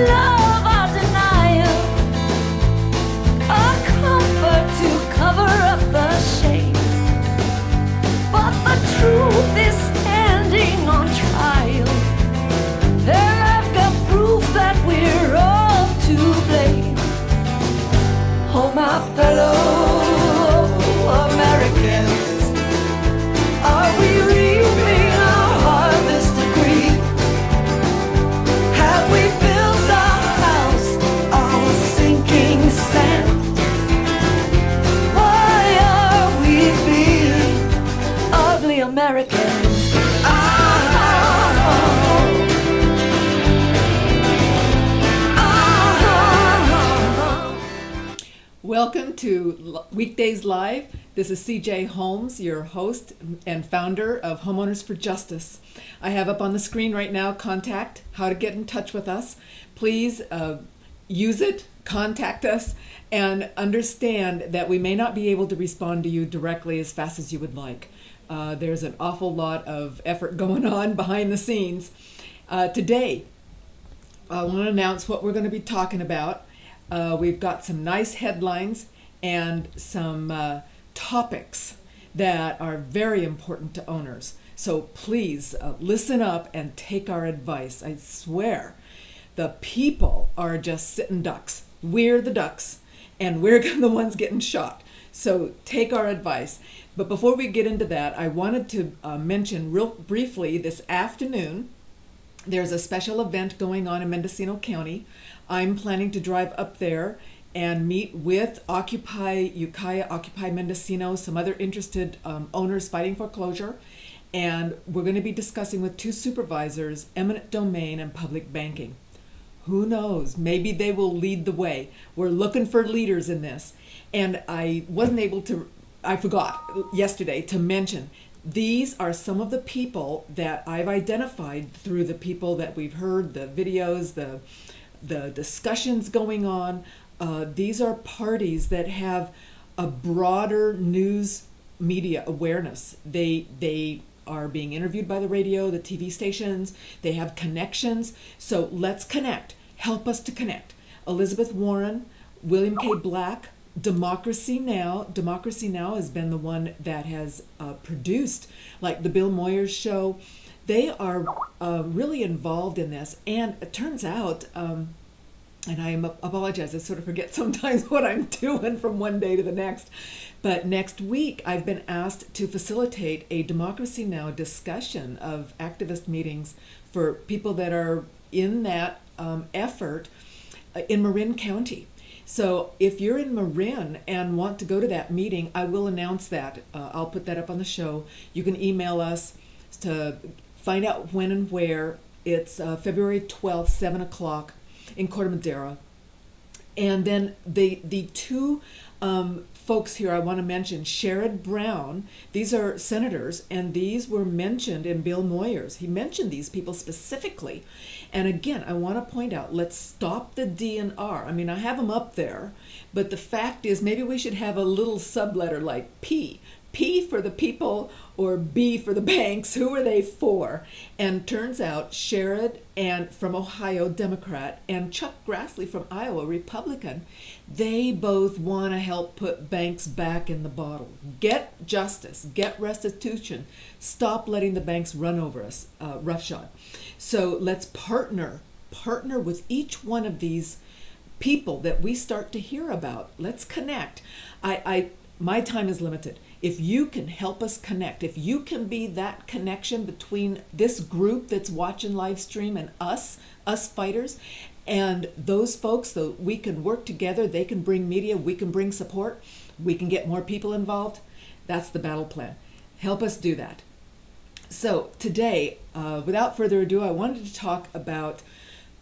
love our denial, a comfort to cover up the shame. But the truth is standing on trial. I've got proof that we're all to blame. Oh, my fellow Americans, are we reaping our harvest of greed? Have we built our house on sinking sand? Why are we being ugly Americans? Welcome to Weekdays Live. This is CJ Holmes, your host and founder of Homeowners for Justice. I have up on the screen right now contact, how to get in touch with us. Please use it, contact us, and understand that we may not be able to respond to you directly as fast as you would like. There's an awful lot of effort going on behind the scenes. Today, I want to announce what we're going to be talking about. We've got some nice headlines and some topics that are very important to owners. So please listen up and take our advice. I swear, the people are just sitting ducks. We're the ducks, and we're the ones getting shot. So take our advice. But before we get into that, I wanted to mention real briefly this afternoon, there's a special event going on in Mendocino County. I'm planning to drive up there and meet with Occupy Ukiah, Occupy Mendocino, some other interested owners fighting foreclosure. And we're going to be discussing with two supervisors, eminent domain and public banking. Who knows? Maybe they will lead the way. We're looking for leaders in this. And I forgot yesterday to mention, these are some of the people that I've identified through the people that we've heard, the videos, the discussions going on. These are parties that have a broader news media awareness. They are being interviewed by the radio, the TV stations. They have connections. So let's connect. Help us to connect. Elizabeth Warren, William K. Black, Democracy Now! Democracy Now! Has been the one that has produced, like the Bill Moyers show. They are really involved in this. And it turns out, and I apologize, I sort of forget sometimes what I'm doing from one day to the next. But next week, I've been asked to facilitate a Democracy Now! Discussion of activist meetings for people that are in that effort in Marin County. So if you're in Marin and want to go to that meeting, I will announce that. I'll put that up on the show. You can email us to find out when and where. It's February 12th, 7 o'clock in Corte Madera. And then the two folks here I want to mention, Sherrod Brown, these are senators, and these were mentioned in Bill Moyers. He mentioned these people specifically. And again, I want to point out, let's stop the DNR. I mean, I have them up there, but the fact is maybe we should have a little subletter like P. P for the people or B for the banks. Who are they for? And turns out Sherrod and from Ohio, Democrat, and Chuck Grassley from Iowa, Republican, they both want to help put banks back in the bottle. Get justice, get restitution, stop letting the banks run over us roughshod. So let's partner with each one of these people that we start to hear about. Let's connect. My time is limited. If you can help us connect, if you can be that connection between this group that's watching live stream and us fighters, and those folks, so we can work together, they can bring media, we can bring support, we can get more people involved. That's the battle plan. Help us do that. So today, without further ado, I wanted to talk about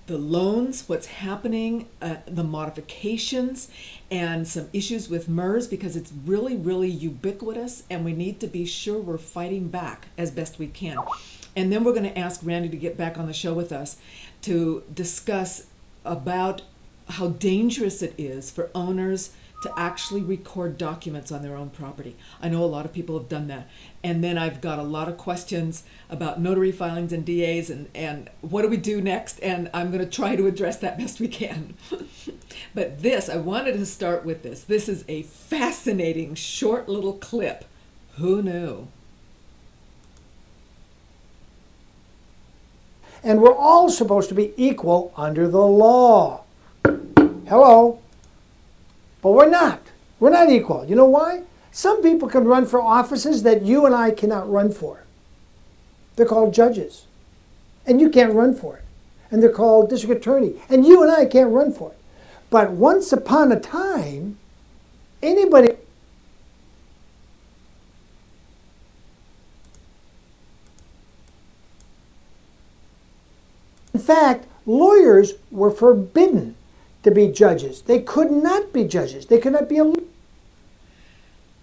the loans, what's happening, the modifications, and some issues with MERS, because it's really, really ubiquitous, and we need to be sure we're fighting back as best we can. And then we're going to ask Randy to get back on the show with us to discuss about how dangerous it is for owners to actually record documents on their own property. I know a lot of people have done that. And then I've got a lot of questions about notary filings and DAs and what do we do next? And I'm going to try to address that best we can. But this, I wanted to start with this. This is a fascinating short little clip. Who knew? And we're all supposed to be equal under the law. Hello? But we're not. We're not equal. You know why? Some people can run for offices that you and I cannot run for. They're called judges. And you can't run for it. And they're called district attorney. And you and I can't run for it. But once upon a time, anybody... In fact, lawyers were forbidden to be judges. They could not be judges. They could not be a...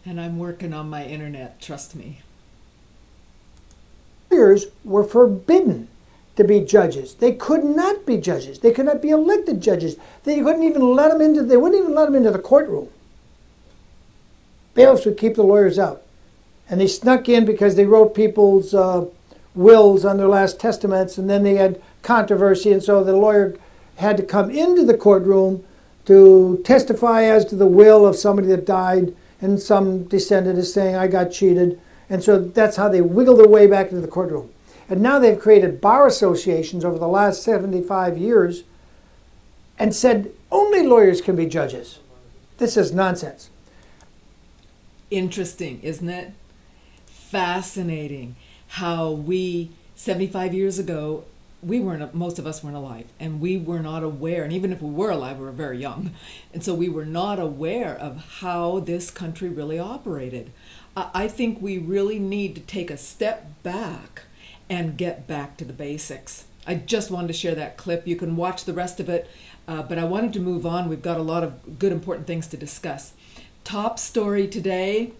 And I'm working on my internet, trust me. Lawyers were forbidden to be judges. They could not be judges. They could not be elected judges. They couldn't even let them into, they wouldn't even let them into the courtroom. Bailiffs would keep the lawyers out. And they snuck in because they wrote people's wills on their last testaments, and then they had controversy, and so the lawyer had to come into the courtroom to testify as to the will of somebody that died, and some descendant is saying, I got cheated. And so that's how they wiggle their way back into the courtroom. And now they've created bar associations over the last 75 years and said only lawyers can be judges. This is nonsense. Interesting, isn't it? Fascinating how we, 75 years ago, most of us weren't alive, and we were not aware, and even if we were alive, we were very young, and so we were not aware of how this country really operated. I think we really need to take a step back and get back to the basics. I just wanted to share that clip. You can watch the rest of it, but I wanted to move on. We've got a lot of good, important things to discuss. Top story today,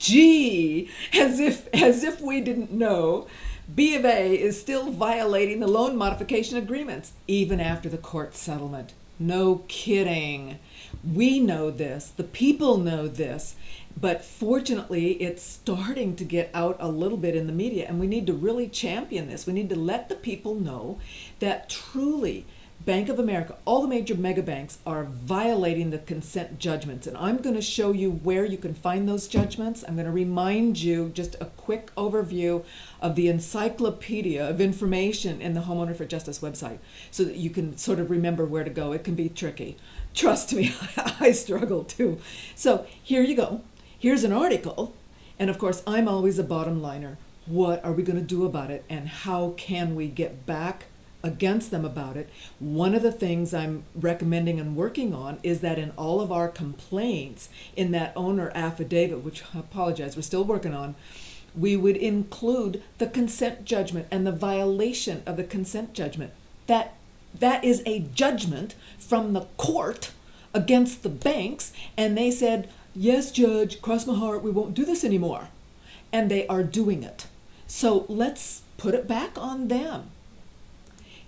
gee, as if we didn't know, B of A is still violating the loan modification agreements, even after the court settlement. No kidding. We know this. The people know this. But fortunately, it's starting to get out a little bit in the media, and we need to really champion this. We need to let the people know that truly Bank of America, all the major mega banks are violating the consent judgments. And I'm going to show you where you can find those judgments. I'm going to remind you just a quick overview of the encyclopedia of information in the Homeowner for Justice website so that you can sort of remember where to go. It can be tricky. Trust me, I struggle too. So here you go. Here's an article. And of course, I'm always a bottom liner. What are we going to do about it? And how can we get back against them about it? One of the things I'm recommending and working on is that in all of our complaints, in that owner affidavit, which I apologize, we're still working on, we would include the consent judgment and the violation of the consent judgment. That is a judgment from the court against the banks, and they said, yes, judge, cross my heart, we won't do this anymore. And they are doing it. So let's put it back on them.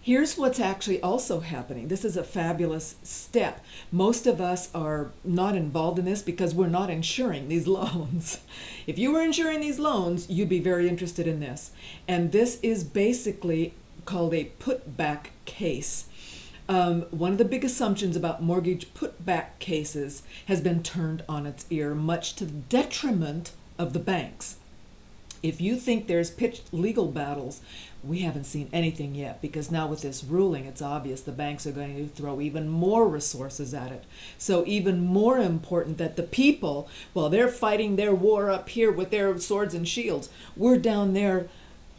Here's what's actually also happening. This is a fabulous step. Most of us are not involved in this because we're not insuring these loans. If you were insuring these loans, you'd be very interested in this. And this is basically called a putback case. One of the big assumptions about mortgage putback cases has been turned on its ear, much to the detriment of the banks. If you think there's pitched legal battles, we haven't seen anything yet, because now with this ruling, it's obvious the banks are going to throw even more resources at it. So even more important that the people, while they're fighting their war up here with their swords and shields, we're down there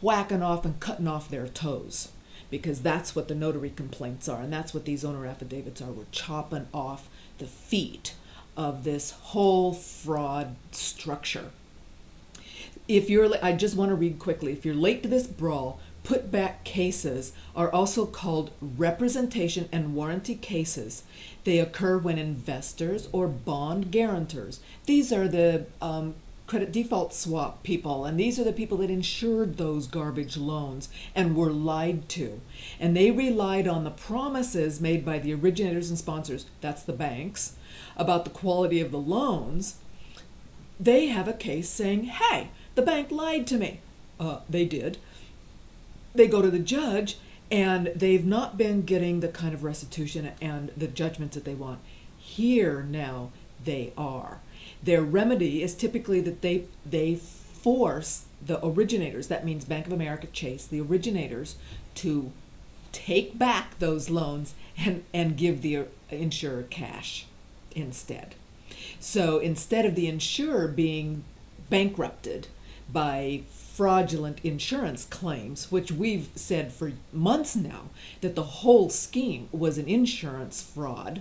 whacking off and cutting off their toes, because that's what the notary complaints are, and that's what these owner affidavits are. We're chopping off the feet of this whole fraud structure. I just want to read quickly. If you're late to this brawl, putback cases are also called representation and warranty cases. They occur when investors or bond guarantors, these are the credit default swap people, and these are the people that insured those garbage loans and were lied to. And they relied on the promises made by the originators and sponsors, that's the banks, about the quality of the loans. They have a case saying, hey, the bank lied to me. They did. They go to the judge, and they've not been getting the kind of restitution and the judgments that they want. Here now they are. Their remedy is typically that they force the originators, that means Bank of America, Chase, the originators, to take back those loans and give the insurer cash instead. So instead of the insurer being bankrupted by fraudulent insurance claims, which we've said for months now that the whole scheme was an insurance fraud,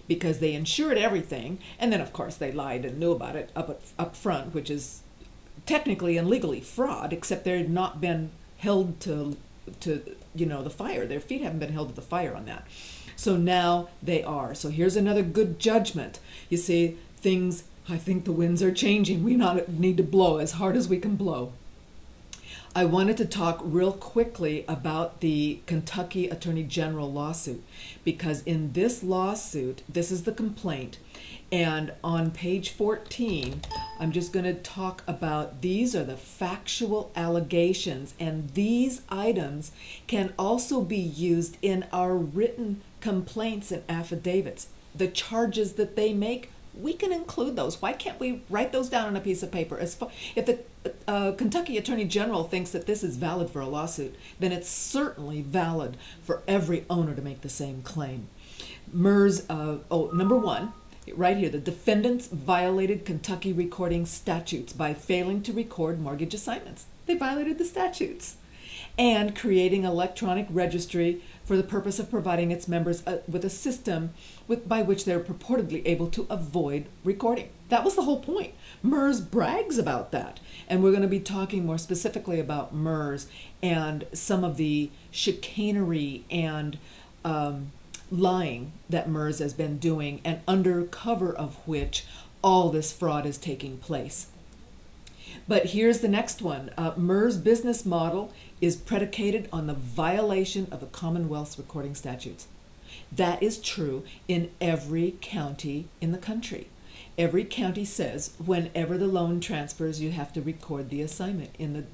because they insured everything, and then of course they lied and knew about it up front, which is technically and legally fraud, except they had not been held to the fire. Their feet haven't been held to the fire on that. So now they are. So here's another good judgment. You see, I think the winds are changing. We need to blow as hard as we can blow. I wanted to talk real quickly about the Kentucky Attorney General lawsuit, because in this lawsuit, this is the complaint, and on page 14, I'm just going to talk about these are the factual allegations, and these items can also be used in our written complaints and affidavits. The charges that they make, we can include those. Why can't we write those down on a piece of paper? If the Kentucky Attorney General thinks that this is valid for a lawsuit, then it's certainly valid for every owner to make the same claim. MERS, number one, right here, the defendants violated Kentucky recording statutes by failing to record mortgage assignments. They violated the statutes. And creating an electronic registry for the purpose of providing its members with a system by which they're purportedly able to avoid recording. That was the whole point. MERS brags about that. And we're going to be talking more specifically about MERS and some of the chicanery and lying that MERS has been doing, and under cover of which all this fraud is taking place. But here's the next one. MERS business model is predicated on the violation of the Commonwealth's recording statutes. That is true in every county in the country. Every county says whenever the loan transfers, you have to record the assignment in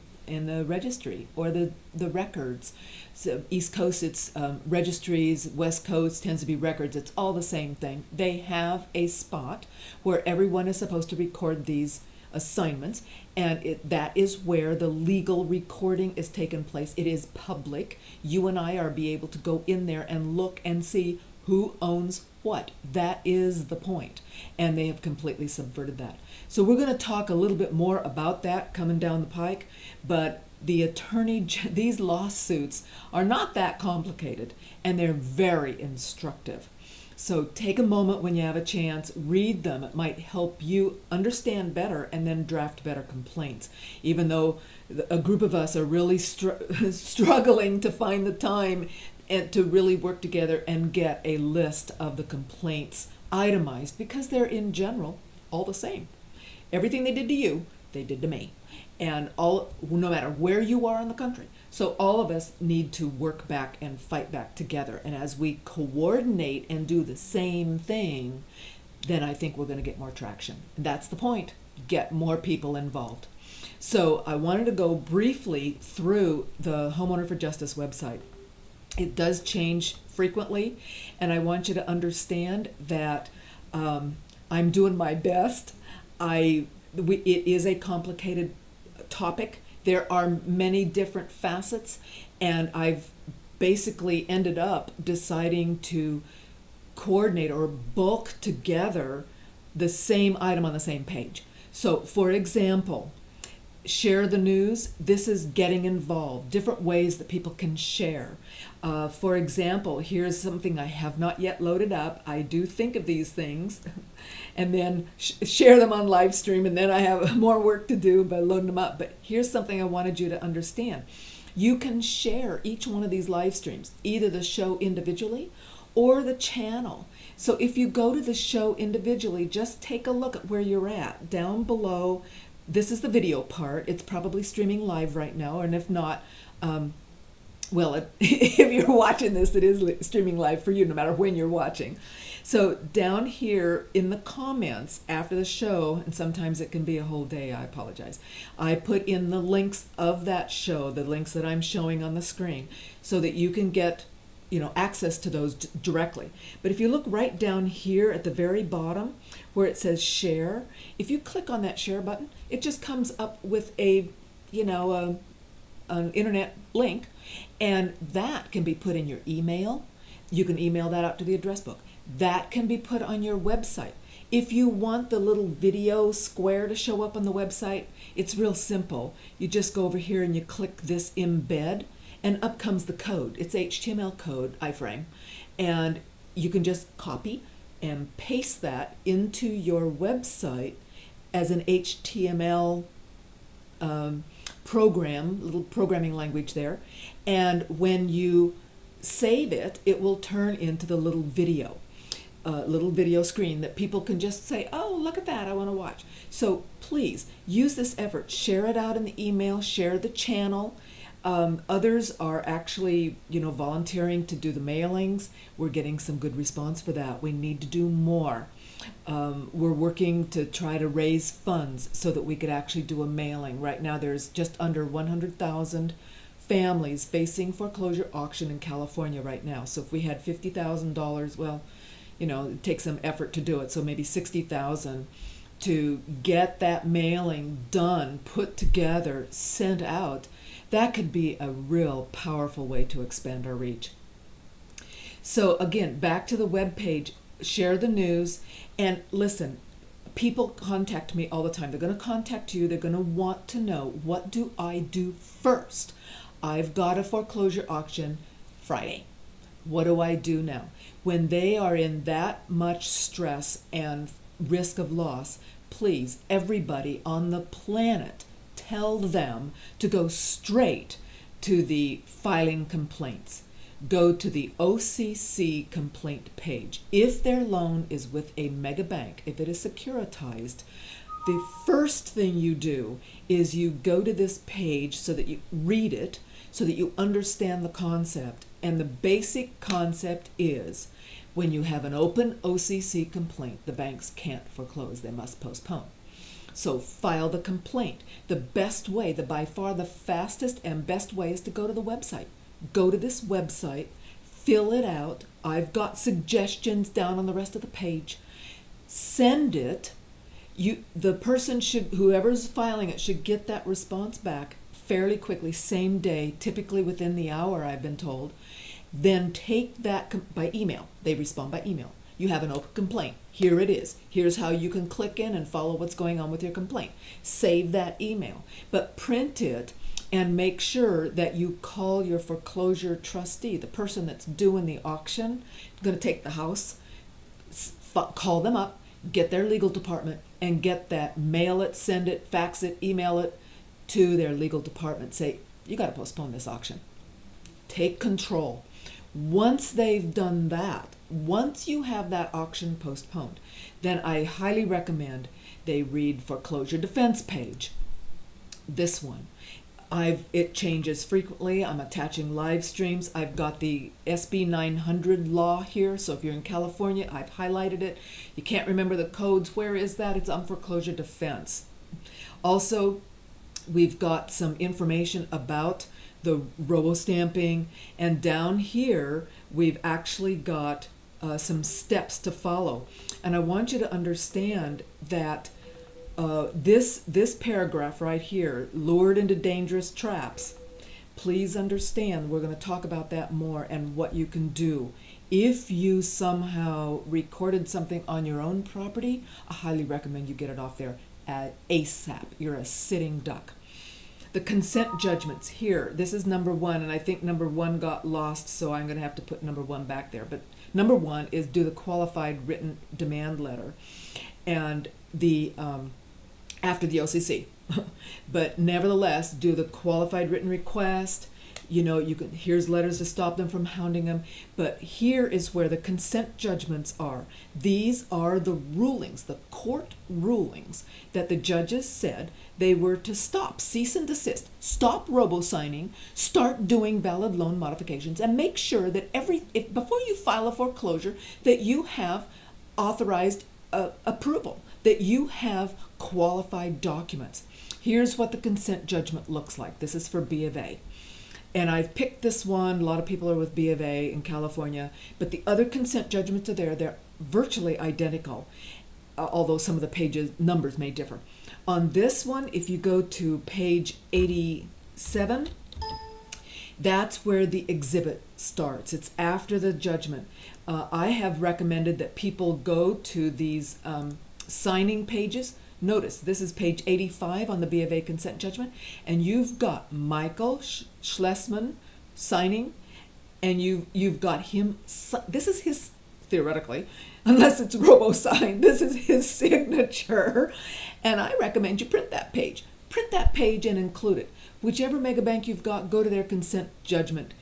the registry or the records. So East Coast, it's registries. West Coast tends to be records. It's all the same thing. They have a spot where everyone is supposed to record these assignments, and that is where the legal recording is taking place. It is public. You and I are be able to go in there and look and see who owns what. That is the point, and they have completely subverted that. So we're going to talk a little bit more about that coming down the pike, but these lawsuits are not that complicated, and they're very instructive. So take a moment when you have a chance, read them. It might help you understand better and then draft better complaints. Even though a group of us are really struggling to find the time and to really work together and get a list of the complaints itemized, because they're in general all the same. Everything they did to you, they did to me. And no matter where you are in the country. So all of us need to work back and fight back together. And as we coordinate and do the same thing, then I think we're going to get more traction. And that's the point. Get more people involved. So I wanted to go briefly through the Homeowner for Justice website. It does change frequently, and I want you to understand that I'm doing my best. It is a complicated topic. There are many different facets, and I've basically ended up deciding to coordinate or bulk together the same item on the same page. So, for example, share the news. This is getting involved, different ways that people can share. For example, here's something I have not yet loaded up. I do think of these things and then share them on live stream, and then I have more work to do by loading them up. But here's something I wanted you to understand. You can share each one of these live streams, either the show individually or the channel. So if you go to the show individually, just take a look at where you're at. Down below, this is the video part. It's probably streaming live right now, and if not, well, if you're watching this, it is streaming live for you, no matter when you're watching. So down here in the comments after the show, and sometimes it can be a whole day, I apologize, I put in the links of that show, the links that I'm showing on the screen, so that you can get, access to those directly. But if you look right down here at the very bottom where it says share, if you click on that share button, it just comes up with an internet link, and that can be put in your email. You can email that out to the address book. That can be put on your website. If you want the little video square to show up on the website, it's real simple. You just go over here and you click this embed, and up comes the code. It's HTML code, iframe, and you can just copy and paste that into your website as an HTML program, little programming language there, and when you save it, it will turn into the little video screen that people can just say, oh, look at that, I want to watch. So please use this effort. Share it out in the email, share the channel. Others are actually, volunteering to do the mailings. We're getting some good response for that. We need to do more. We're working to try to raise funds so that we could actually do a mailing. Right now there's just under 100,000 families facing foreclosure auction in California right now. So if we had $50,000, well, it takes some effort to do it. So maybe 60,000 to get that mailing done, put together, sent out. That could be a real powerful way to expand our reach. So again, back to the web page, share the news, and listen, people contact me all the time. They're going to contact you. They're going to want to know, what do I do first? I've got a foreclosure auction Friday. What do I do now? When they are in that much stress and risk of loss, please, everybody on the planet, tell them to go straight to the filing complaints. Go to the OCC complaint page. If their loan is with a mega bank, if it is securitized, the first thing you do is you go to this page so that you read it, so that you understand the concept. And the basic concept is, when you have an open OCC complaint, the banks can't foreclose, they must postpone. So file the complaint. The best way, by far the fastest and best way, is to go to the website. Go to this website, fill it out. I've got suggestions down on the rest of the page. Send it. The person whoever's filing it should get that response back fairly quickly, same day, typically within the hour, I've been told. Then take that by email. They respond by email. You have an open complaint. Here it is. Here's how you can click in and follow what's going on with your complaint. Save that email, but print it and make sure that you call your foreclosure trustee, the person that's doing the auction, going to take the house. Call them up, get their legal department, and get that, mail it, send it, fax it, email it to their legal department. Say, you got to postpone this auction. Take control. Once they've done that, once you have that auction postponed, then I highly recommend they read foreclosure defense page. This one. It changes frequently. I'm attaching live streams. I've got the SB 900 law here. So if you're in California, I've highlighted it. You can't remember the codes. Where is that? It's on foreclosure defense. Also, we've got some information about the robo-stamping, and down here we've actually got some steps to follow. And I want you to understand that this paragraph right here, lured into dangerous traps, please understand we're going to talk about that more and what you can do. If you somehow recorded something on your own property, I highly recommend you get it off there ASAP. You're a sitting duck. The consent judgments here, this is number one, and I think number one got lost, so I'm going to have to put number one back there. But number one is do the qualified written demand letter, and the after the OCC. But nevertheless, do the qualified written request. here's letters to stop them from hounding them. But here is where the consent judgments are. These are the rulings, the court rulings that the judges said they were to stop, cease and desist, stop robo-signing, start doing valid loan modifications, and make sure that before you file a foreclosure, that you have authorized approval, that you have qualified documents. Here's what the consent judgment looks like. This is for B of A. And I've picked this one. A lot of people are with B of A in California. But the other consent judgments are there. They're virtually identical, although some of the pages numbers may differ. On this one, if you go to page 87, that's where the exhibit starts. It's after the judgment. I have recommended that people go to these signing pages. Notice, this is page 85 on the B of A consent judgment, and you've got Michael Schlesman signing, and you've got him. This is his, theoretically, unless it's robo-signed, this is his signature, and I recommend you print that page. Print that page and include it. Whichever mega bank you've got, go to their consent judgment.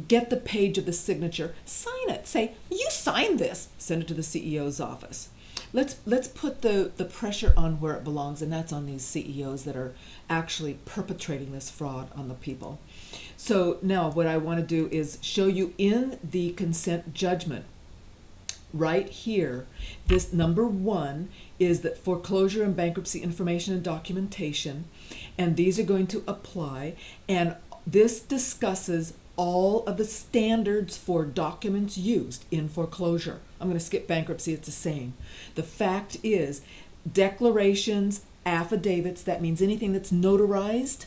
Get the page of the signature, sign it, say, you signed this, send it to the CEO's office. Let's put the pressure on where it belongs, and that's on these CEOs that are actually perpetrating this fraud on the people. So now what I want to do is show you in the consent judgment right here. This number 1 is that foreclosure and bankruptcy information and documentation, and these are going to apply, and this discusses all of the standards for documents used in foreclosure. I'm going to skip bankruptcy, it's the same. The fact is, declarations, affidavits, that means anything that's notarized,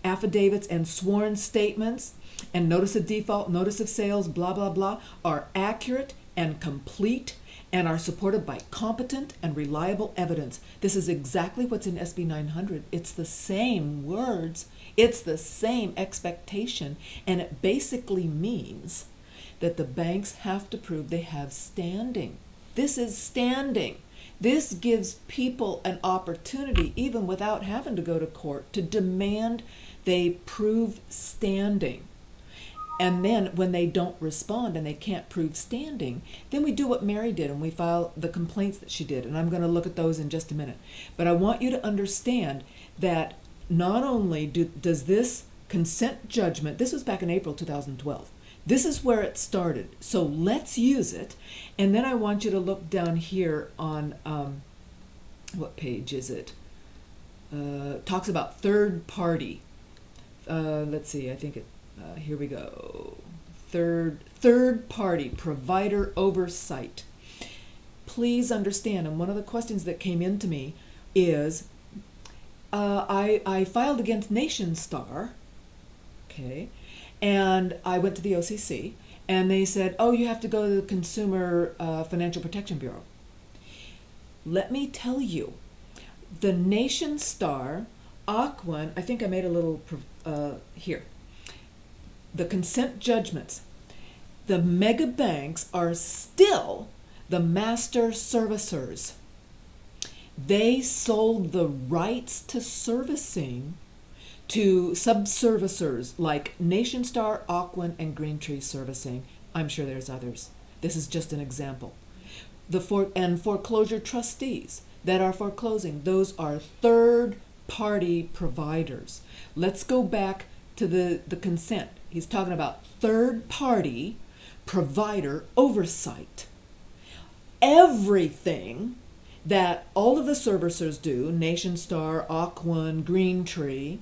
affidavits and sworn statements, and notice of default, notice of sales, blah, blah, blah, are accurate and complete and are supported by competent and reliable evidence. This is exactly what's in SB 900. It's the same words, it's the same expectation, and it basically means that the banks have to prove they have standing. This is standing. This gives people an opportunity, even without having to go to court, to demand they prove standing. And then when they don't respond and they can't prove standing, then we do what Mary did and we file the complaints that she did. And I'm going to look at those in just a minute. But I want you to understand that not only does this consent judgment, this was back in April 2012, this is where it started. So let's use it. And then I want you to look down here on, what page is it? Talks about third party. Let's see, I think it, here we go. Third party provider oversight. Please understand, and one of the questions that came into me is, I filed against NationStar, okay, and I went to the OCC, and they said, oh, you have to go to the Consumer Financial Protection Bureau. Let me tell you, the NationStar, Aquan, I think I made a little, here. The consent judgments, the mega banks are still the master servicers. They sold the rights to servicing to sub-servicers like NationStar, Aquan, and Greentree Servicing. I'm sure there's others. This is just an example. And foreclosure trustees that are foreclosing, those are third-party providers. Let's go back to the consent. He's talking about third-party provider oversight. Everything that all of the servicers do, NationStar, Aquan, Greentree,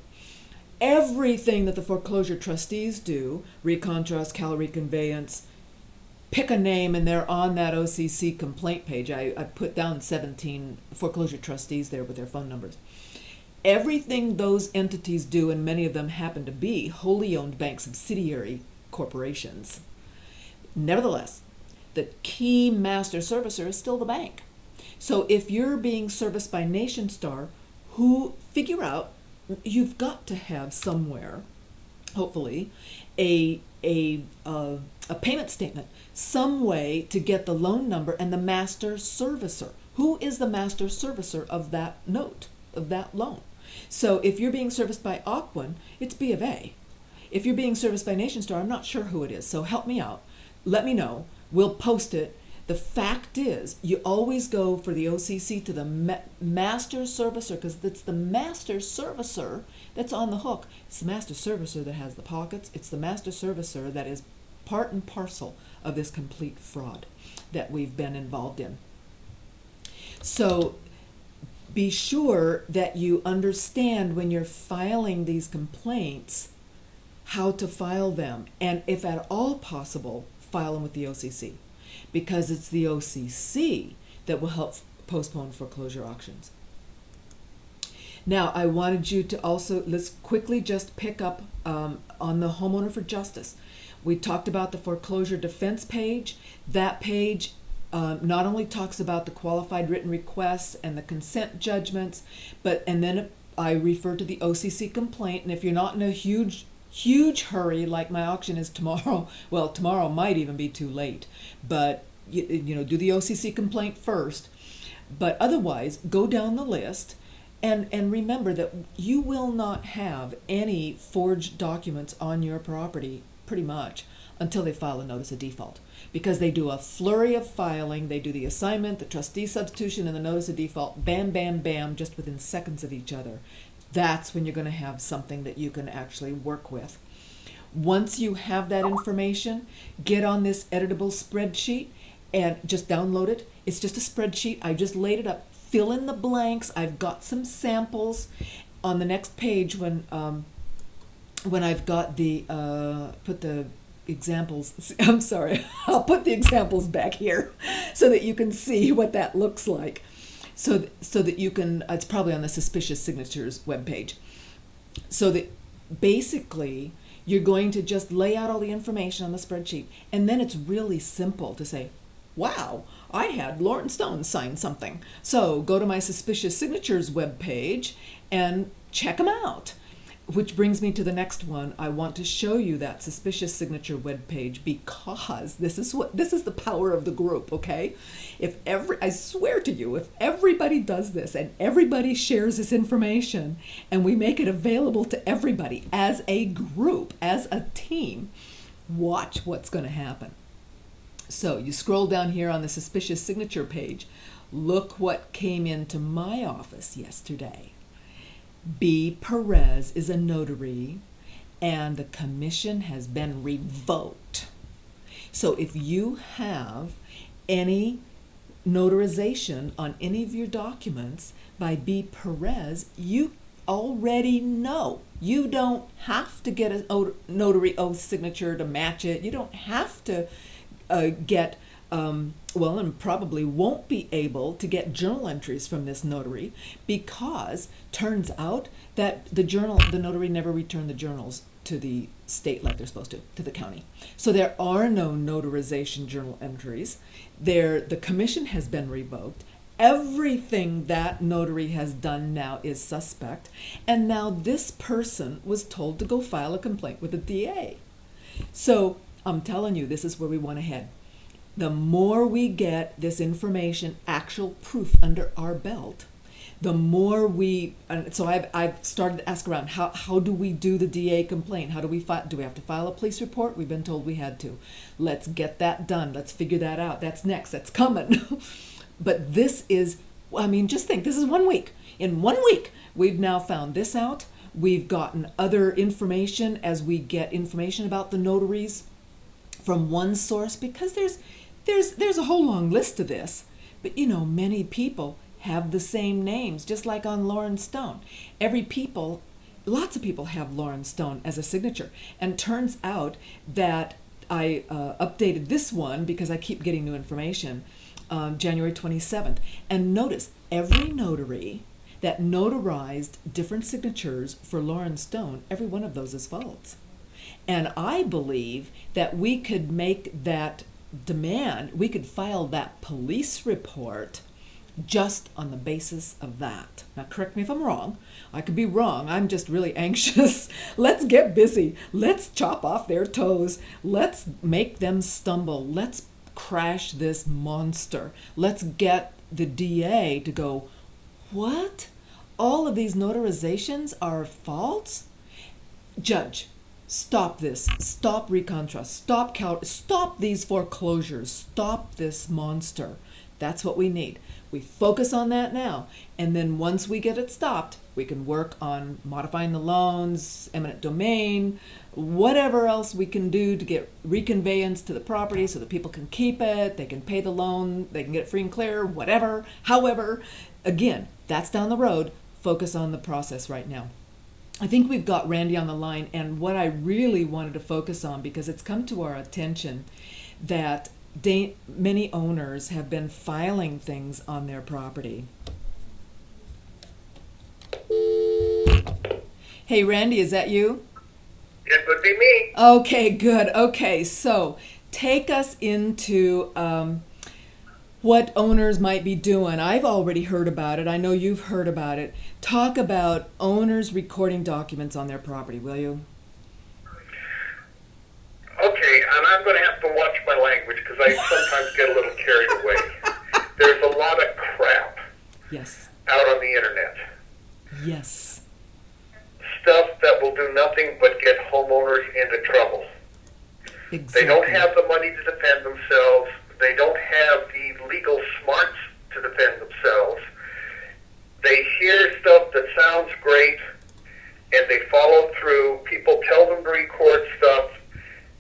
everything that the foreclosure trustees do, ReconTrust, Cal Reconveyance, pick a name and they're on that OCC complaint page. I put down 17 foreclosure trustees there with their phone numbers. Everything those entities do, and many of them happen to be wholly owned bank subsidiary corporations. Nevertheless, the key master servicer is still the bank. So if you're being serviced by NationStar, figure out, you've got to have somewhere, hopefully, a payment statement, some way to get the loan number and the master servicer. Who is the master servicer of that note, of that loan? So if you're being serviced by Aquan, it's B of A. if you're being serviced by Nation Star, I'm not sure who it is, so help me out. Let me know. We'll post it. The fact is, you always go for the OCC to the master servicer, because it's the master servicer that's on the hook. It's the master servicer that has the pockets. It's the master servicer that is part and parcel of this complete fraud that we've been involved in. So be sure that you understand when you're filing these complaints how to file them, and if at all possible, file them with the OCC, because it's the OCC that will help postpone foreclosure auctions. Now, I wanted you to also, let's quickly just pick up on the Homeowner for Justice. We talked about the foreclosure defense page. That page not only talks about the qualified written requests and the consent judgments, and then I refer to the OCC complaint. And if you're not in a huge hurry, like my auction is tomorrow, well, tomorrow might even be too late, but you know, do the OCC complaint first. But otherwise, go down the list, and remember that you will not have any forged documents on your property, pretty much, until they file a notice of default, because they do a flurry of filing. They do the assignment, the trustee substitution, and the notice of default, bam, bam, bam, just within seconds of each other. That's when you're going to have something that you can actually work with. Once you have that information, get on this editable spreadsheet and just download it. It's just a spreadsheet. I just laid it up. Fill in the blanks. I've got some samples on the next page when I've got the put the examples. I'm sorry. I'll put the examples back here so that you can see what that looks like. So that you can, it's probably on the Suspicious Signatures webpage. So that basically you're going to just lay out all the information on the spreadsheet. And then it's really simple to say, wow, I had Lauren Stone sign something. So go to my Suspicious Signatures webpage and check them out. Which brings me to the next one. I want to show you that Suspicious Signature webpage, because this is the power of the group, okay? I swear to you, if everybody does this and everybody shares this information and we make it available to everybody as a group, as a team, watch what's going to happen. So you scroll down here on the Suspicious Signature page. Look what came into my office yesterday. B. Perez is a notary, and the commission has been revoked. So if you have any notarization on any of your documents by B. Perez, you already know. You don't have to get a notary oath signature to match it. You don't have to get and probably won't be able to get journal entries from this notary, because turns out that the notary never returned the journals to the state like they're supposed to the county. So there are no notarization journal entries. The commission has been revoked. Everything that notary has done now is suspect. And now this person was told to go file a complaint with the DA. So I'm telling you, this is where we want to head. The more we get this information, actual proof under our belt, the more so I've started to ask around, how do we do the DA complaint? How do we do we have to file a police report? We've been told we had to. Let's get that done. Let's figure that out. That's next. That's coming. But this is, just think, this is 1 week. In 1 week, we've now found this out. We've gotten other information as we get information about the notaries from one source, because there's a whole long list of this. But many people have the same names, just like on Lauren Stone. Lots of people have Lauren Stone as a signature. And turns out that I updated this one because I keep getting new information, January 27th. And notice, every notary that notarized different signatures for Lauren Stone, every one of those is false. And I believe that we could make that demand, we could file that police report just on the basis of that. Now, correct me if I'm wrong. I could be wrong. I'm just really anxious. Let's get busy. Let's chop off their toes. Let's make them stumble. Let's crash this monster. Let's get the DA to go, what? All of these notarizations are false? Judge, Stop this. Stop recon trust. Stop these foreclosures. Stop this monster. That's what we need. We focus on that now. And then once we get it stopped, we can work on modifying the loans, eminent domain, whatever else we can do to get reconveyance to the property so that people can keep it, they can pay the loan, they can get it free and clear, whatever. However, again, that's down the road. Focus on the process right now. I think we've got Randy on the line, and what I really wanted to focus on, because it's come to our attention that many owners have been filing things on their property. Hey, Randy, is that you? It would be me. Okay, good. Okay, so take us into what owners might be doing. I've already heard about it. I know you've heard about it. Talk about owners recording documents on their property, will you? Okay, and I'm going to have to watch my language because I sometimes get a little carried away. There's a lot of crap Yes. out on the internet. Yes. Stuff that will do nothing but get homeowners into trouble. Exactly. They don't have the money to defend themselves. They don't have the legal smarts to defend themselves. They hear stuff that sounds great, and they follow through. People tell them to record stuff,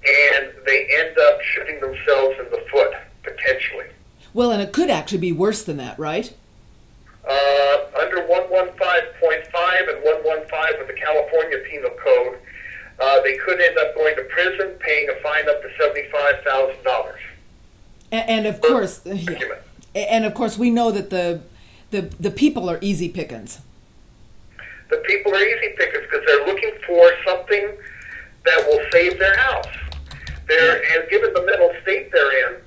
and they end up shooting themselves in the foot, potentially. Well, and it could actually be worse than that, right? Under 115.5 and 115 of the California Penal Code, they could end up going to prison, paying a fine up to $75,000. And of course, yeah. And of course, we know that the people are easy pickings. The people are easy pickers because they're looking for something that will save their house. And given the mental state they're in,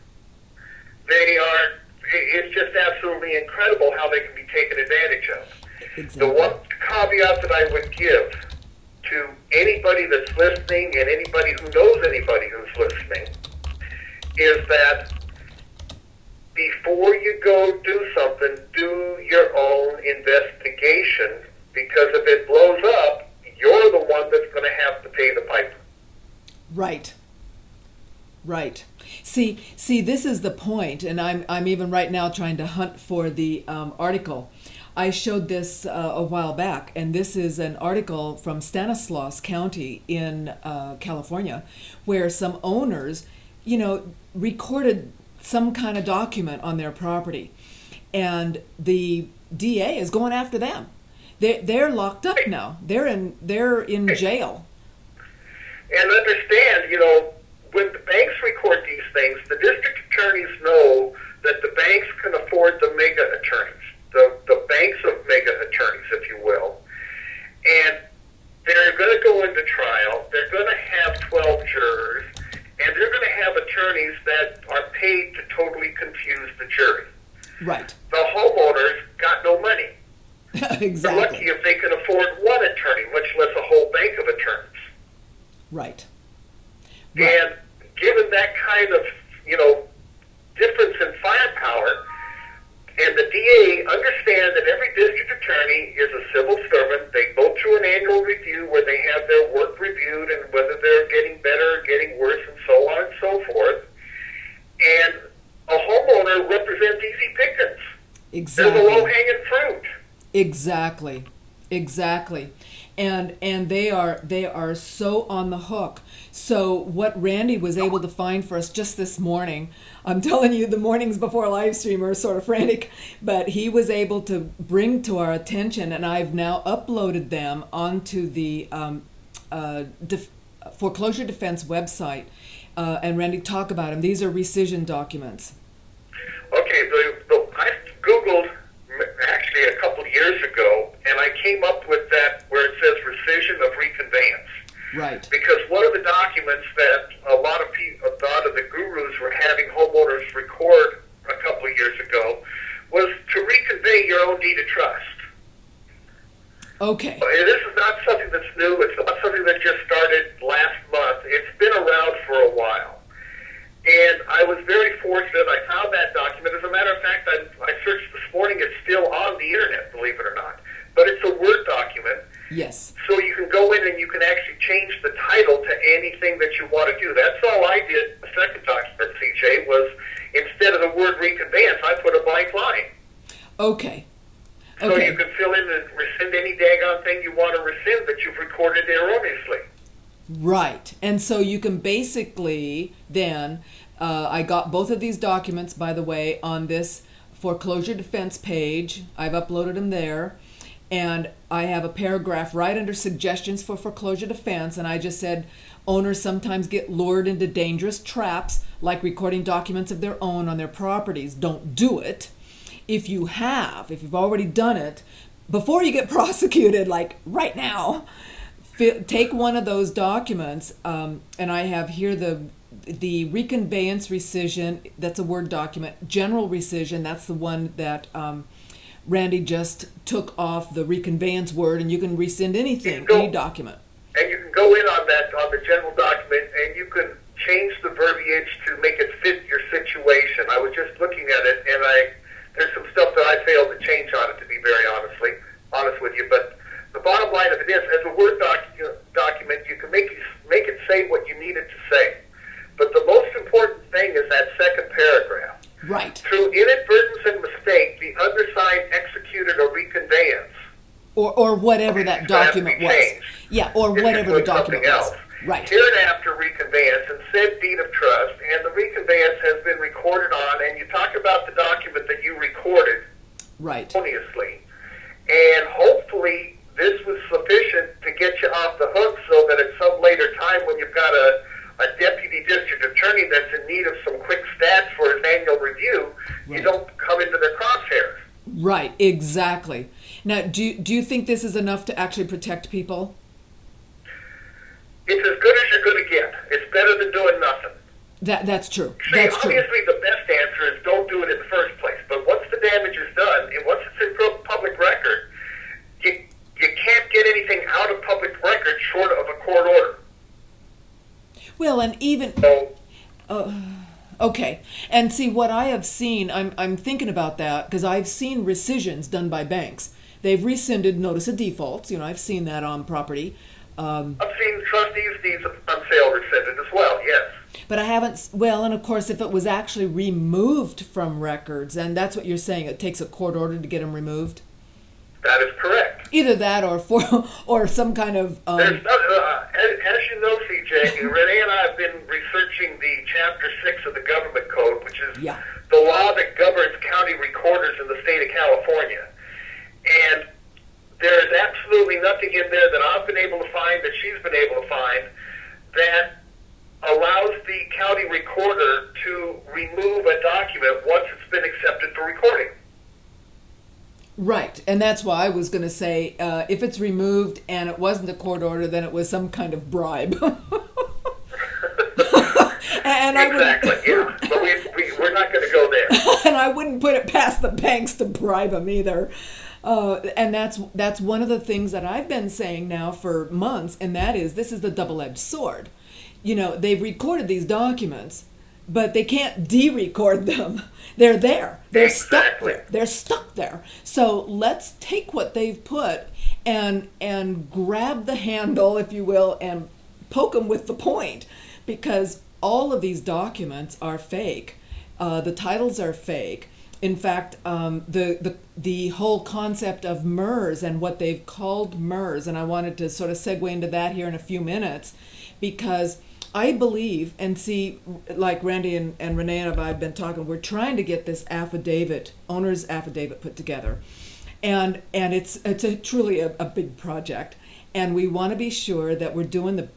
it's just absolutely incredible how they can be taken advantage of. Exactly. The one caveat that I would give to anybody that's listening and anybody who knows anybody who's listening is that before you go do something, do your own investigation, because if it blows up, you're the one that's going to have to pay the piper. Right. Right. See, this is the point, and I'm even right now trying to hunt for the article. I showed this a while back, and this is an article from Stanislaus County in California, where some owners, recorded some kind of document on their property, and the DA is going after them. They're locked up now. They're in jail. And understand, when the banks record these things, the district attorneys know that the banks can afford the mega attorneys, the banks of mega attorneys, if you will. And they're going to go into trial. They're going to have 12 jurors, and they're going to have attorneys that are paid to totally confuse the jury. Right. The homeowners got no money. Exactly. They're lucky if they can afford one attorney, much less a whole bank of attorneys. Right. And given that kind of, difference in firepower, and the DA understand that every district attorney is a civil servant. They go through an annual review where they have their work reviewed and whether they're getting better or getting worse and so on and so forth. And a homeowner represents easy pickings. Exactly. They're the low-hanging fruit. Exactly. And they are so on the hook. So what Randy was able to find for us just this morning, I'm telling you, the mornings before live stream are sort of frantic, but he was able to bring to our attention, and I've now uploaded them onto the foreclosure defense website. And Randy, talk about them. These are rescission documents. Okay, I Googled actually a couple of years ago, and I came up with that where it says rescission of reconveyance. Right. Because one of the documents that a lot of the gurus were having homeowners record a couple of years ago was to reconvey your own deed of trust. Okay. And this is not something that's new. It's not something that just started last month. It's been around for a while. And I was very fortunate. I found that document. As a matter of fact, I searched this morning. It's still on the internet, believe it or not. But it's a Word document. Yes. So you can go in and you can actually change the title to anything that you want to do. That's all I did. The second document, CJ, was instead of the word reconveyance, I put a blank line. Okay. So Okay. you can fill in and rescind any daggone thing you want to rescind that you've recorded erroneously. Right. And so you can basically then, I got both of these documents, by the way, on this foreclosure defense page. I've uploaded them there. And I have a paragraph right under suggestions for foreclosure defense. And I just said, owners sometimes get lured into dangerous traps, like recording documents of their own on their properties. Don't do it. If you've already done it, before you get prosecuted, like right now, take one of those documents, and I have here the reconveyance rescission. That's a Word document. General rescission. That's the one that Randy just took off the reconveyance word, and you can rescind anything, any document. And you can go in on that, on the general document, and you can change the verbiage to make it fit your situation. I was just looking at it, and there's some stuff that I failed to change on it, to be very honest with you. But the bottom line of it is, as a Word document, you can make it say what you need it to say. But the most important thing is that second paragraph. Right. Through inadvertence and mistake, the undersigned executed a reconveyance. Or whatever that document was. Changed. Yeah, or If whatever you the put document something was. else. Right. Hereinafter reconveyance and said deed of trust, and the reconveyance has been recorded on, and you talk about the document that you recorded Right. erroneously. And hopefully this was sufficient to get you off the hook so that at some later time when you've got a deputy district attorney that's in need of some quick stats for his annual review, you don't come into their crosshairs. Right, exactly. Now, do you think this is enough to actually protect people? It's as good as you're going to get. It's better than doing nothing. That's true. See, That's true. obviously the best answer is don't do it in the first place. But once the damage is done, and once it's in public record, you can't get anything out of public record short of a court order. Well, and even So, okay, and see what I have seen. I'm thinking about that because I've seen rescissions done by banks. They've rescinded notice of defaults. I've seen that on property. I've seen trustees' deeds on sale rescinded as well, yes. But I haven't, well, and of course, if it was actually removed from records, and that's what you're saying, it takes a court order to get them removed? That is correct. Either that or some kind of... There's not, as you know, CJ, Renee and I have been researching the Chapter 6 of the Government Code, which is Yeah. the law that governs county recorders in the state of California. And there is absolutely nothing in there that I've been able to find, that she's been able to find, that allows the county recorder to remove a document once it's been accepted for recording. Right, and that's why I was going to say, if it's removed and it wasn't a court order, then it was some kind of bribe. And Exactly, yeah. But we're not going to go there. And I wouldn't put it past the banks to bribe them either. And that's one of the things that I've been saying now for months, and that is, this is the double-edged sword. They've recorded these documents, but they can't de-record them. They're there. They're stuck there. They're stuck there. So let's take what they've put and grab the handle, if you will, and poke them with the point, because all of these documents are fake. The titles are fake. In fact, the whole concept of MERS and what they've called MERS, and I wanted to sort of segue into that here in a few minutes, because I believe, and see, like Randy and Renee and I've been talking, we're trying to get this owner's affidavit put together. And it's truly a big project. And we want to be sure that we're doing the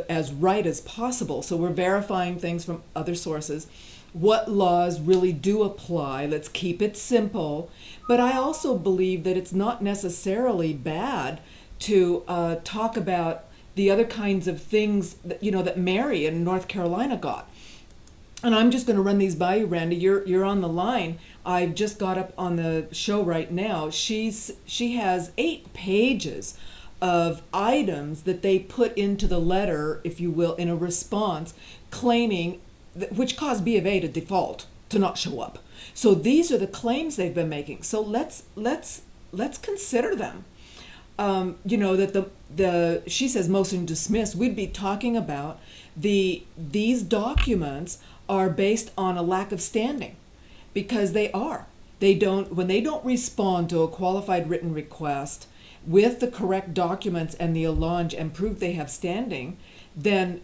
as right as possible. So we're verifying things from other sources. What laws really do apply. Let's keep it simple. But I also believe that it's not necessarily bad to talk about the other kinds of things that Mary in North Carolina got. And I'm just going to run these by you, Randy. You're on the line. I've just got up on the show right now. She has 8 pages of items that they put into the letter, if you will, in a response, claiming which caused B of A to default, to not show up. So these are the claims they've been making. So let's consider them. that the she says motion dismissed, we'd be talking about these documents are based on a lack of standing, because they are. When they don't respond to a qualified written request with the correct documents and the allonge and prove they have standing, then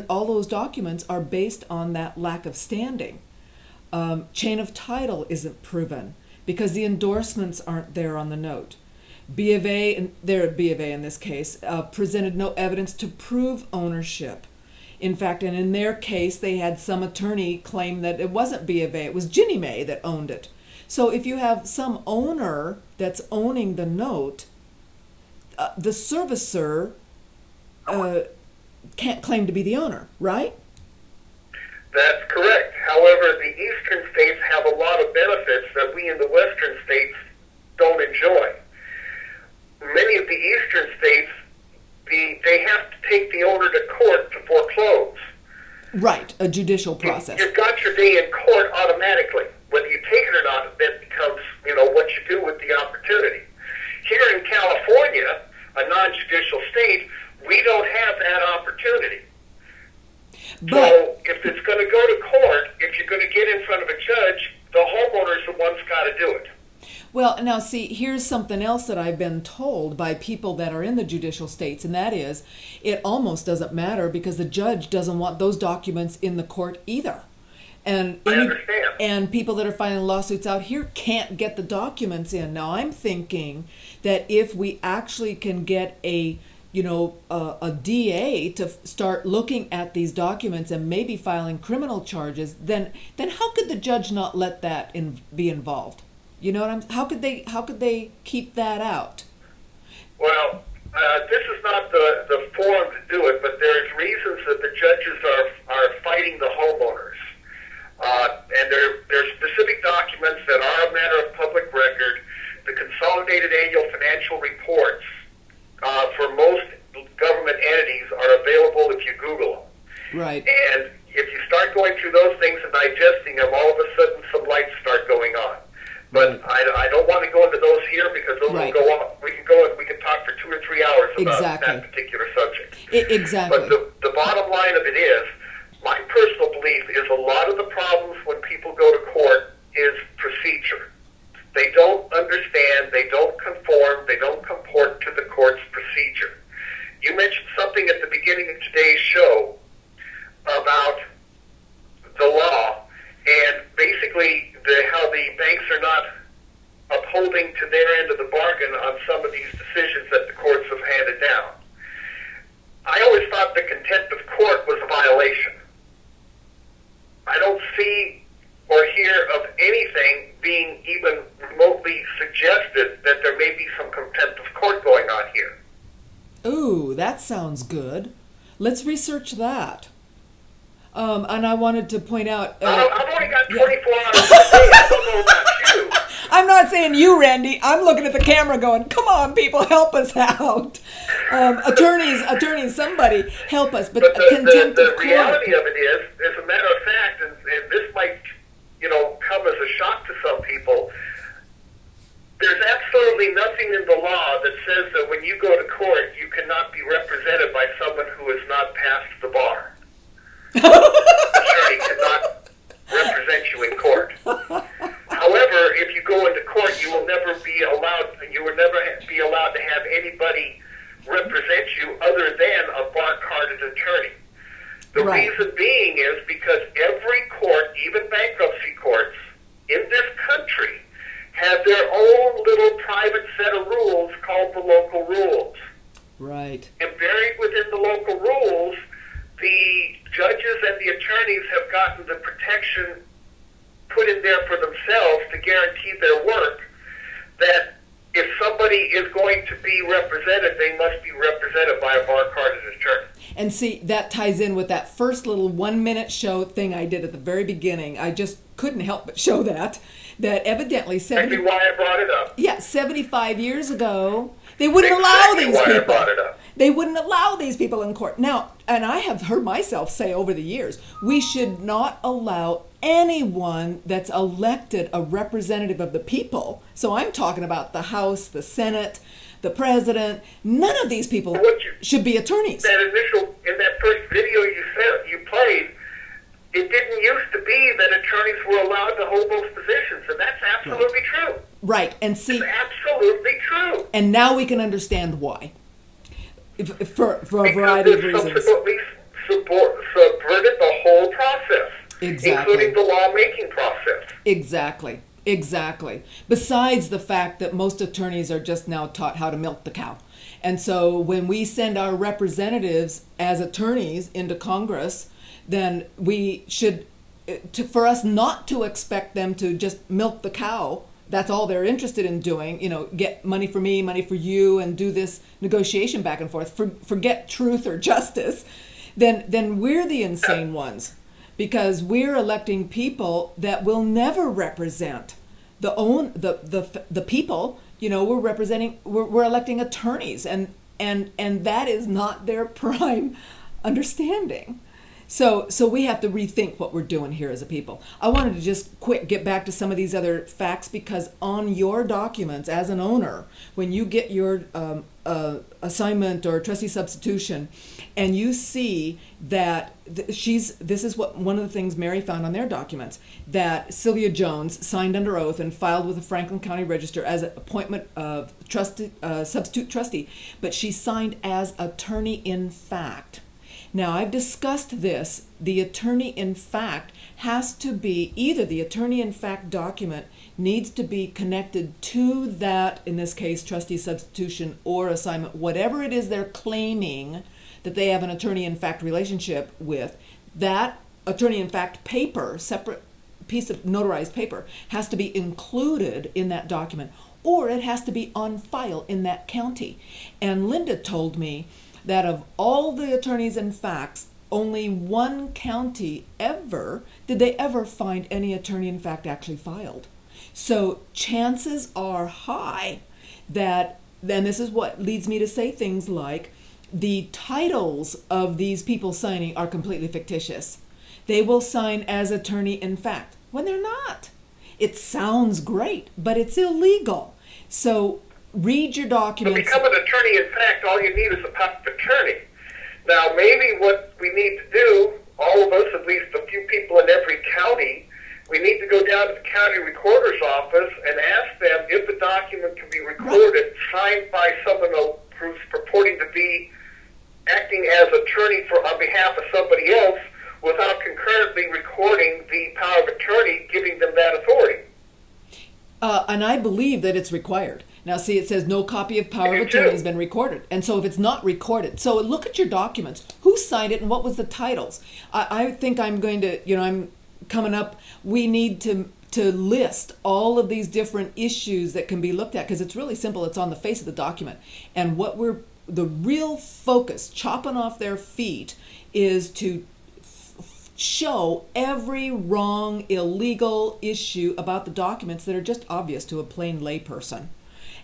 all those documents are based on that lack of standing. Chain of title isn't proven because the endorsements aren't there on the note. B of A in this case, presented no evidence to prove ownership. In fact, and in their case, they had some attorney claim that it wasn't B of A, it was Ginnie Mae that owned it. So if you have some owner that's owning the note, the servicer can't claim to be the owner, right? That's correct. However, the eastern states have a lot of benefits that we in the western states don't enjoy. Many of the eastern states, they have to take the owner to court to foreclose. Right, a judicial process. You've got your day in court automatically. Whether you take it or not, that becomes, what you do with the opportunity. Here in California, a non-judicial state, we don't have that opportunity. So if it's going to go to court, if you're going to get in front of a judge, the homeowner's the one's got to do it. Well, now see, here's something else that I've been told by people that are in the judicial states, and that is, it almost doesn't matter because the judge doesn't want those documents in the court either. And I understand. And people that are filing lawsuits out here can't get the documents in. Now, I'm thinking that if we actually can get a DA to start looking at these documents and maybe filing criminal charges, then how could the judge not let that be involved? You know what how could they keep that out? Well, this is not the forum to do it, but there's reasons that the judges are fighting the homeowners. And there are specific documents that are a matter of public record. The consolidated annual financial reports for most government entities are available if you Google them. Right. And if you start going through those things and digesting them, all of a sudden some lights start going on. But I don't want to go into those here because those will go on. We can talk for 2 or 3 hours about that particular subject. Exactly. But the bottom line of it is, my personal belief is a lot of the problems when people go to court is procedure. They don't understand, they don't conform, they don't comport to the court's procedure. You mentioned something at the beginning of today's show about the law and basically how the banks are not upholding to their end of the bargain on some of these decisions that the courts have handed down. I always thought the contempt of court was a violation. I don't see or hear of anything being even remotely suggested that there may be some contempt of court going on here. Ooh, that sounds good. Let's research that. And I wanted to point out... I've only got 24 hours a day. I don't know about you. I'm not saying you, Randy. I'm looking at the camera going, come on, people, help us out. Attorneys, somebody help us. But contempt of court. The reality of it is, as a matter of fact, and this might come as a shock to some people, there's absolutely nothing in the law that says that when you go to court, you cannot be represented by someone who has not passed the bar. Attorney cannot represent you in court. However, if you go into court, you will never be allowed to have anybody represent you other than a bar-carded attorney. The reason being is because every court, even bankruptcy courts in this country, have their own little private set of rules called the local rules. Right. And buried within the local rules, the judges and the attorneys have gotten the protection put in there for themselves to guarantee their work, that if somebody is going to be represented, they must be represented by a bar-carded attorney. And see, that ties in with that first little 1-minute show thing I did at the very beginning. I just couldn't help but show that evidently That's why I brought it up. Yeah, 75 years ago, they wouldn't allow these people. I brought it up. They wouldn't allow these people in court. Now, and I have heard myself say over the years, we should not allow anyone that's elected a representative of the people. So I'm talking about the House, the Senate, the president. None of these people should be attorneys. In that first video you played, it didn't used to be that attorneys were allowed to hold those positions, and that's absolutely true. Right, and see, it's absolutely true. And now we can understand why. For a variety of reasons. Because it subverted the whole process, including the lawmaking process. Exactly. Besides the fact that most attorneys are just now taught how to milk the cow. And so when we send our representatives as attorneys into Congress, then we should, for us not to expect them to just milk the cow. That's all they're interested in doing, get money for me, money for you, and do this negotiation back and forth. Forget truth or justice. Then we're the insane ones, because we're electing people that will never represent the people. We're electing attorneys, and that is not their prime understanding. So we have to rethink what we're doing here as a people. I wanted to just get back to some of these other facts, because on your documents as an owner, when you get your assignment or trustee substitution, and you see that this is what one of the things Mary found on their documents, that Sylvia Jones signed under oath and filed with the Franklin County Register as an appointment of substitute trustee, but she signed as attorney in fact. Now, I've discussed this. The attorney in fact has to be, either the attorney in fact document needs to be connected to that, in this case, trustee substitution or assignment, whatever it is they're claiming that they have an attorney in fact relationship with. That attorney in fact paper, separate piece of notarized paper, has to be included in that document, or it has to be on file in that county. And Linda told me that of all the attorneys in facts, only one county did they ever find any attorney in fact actually filed. So chances are high that, then this is what leads me to say things like, the titles of these people signing are completely fictitious. They will sign as attorney in fact when they're not. It sounds great, but it's illegal. So read your documents. To become an attorney in fact, all you need is a power of attorney. Now, maybe what we need to do, all of us, at least a few people in every county, we need to go down to the county recorder's office and ask them if a document can be recorded, signed by someone who's purporting to be acting as attorney on behalf of somebody else, without concurrently recording the power of attorney, giving them that authority. And I believe that it's required. Now, see, it says no copy of power of attorney has been recorded. And so if it's not recorded, so look at your documents. Who signed it and what was the titles? I think I'm going to, I'm coming up, we need to list all of these different issues that can be looked at, because it's really simple. It's on the face of the document. And the real focus, chopping off their feet, is to show every wrong, illegal issue about the documents that are just obvious to a plain layperson.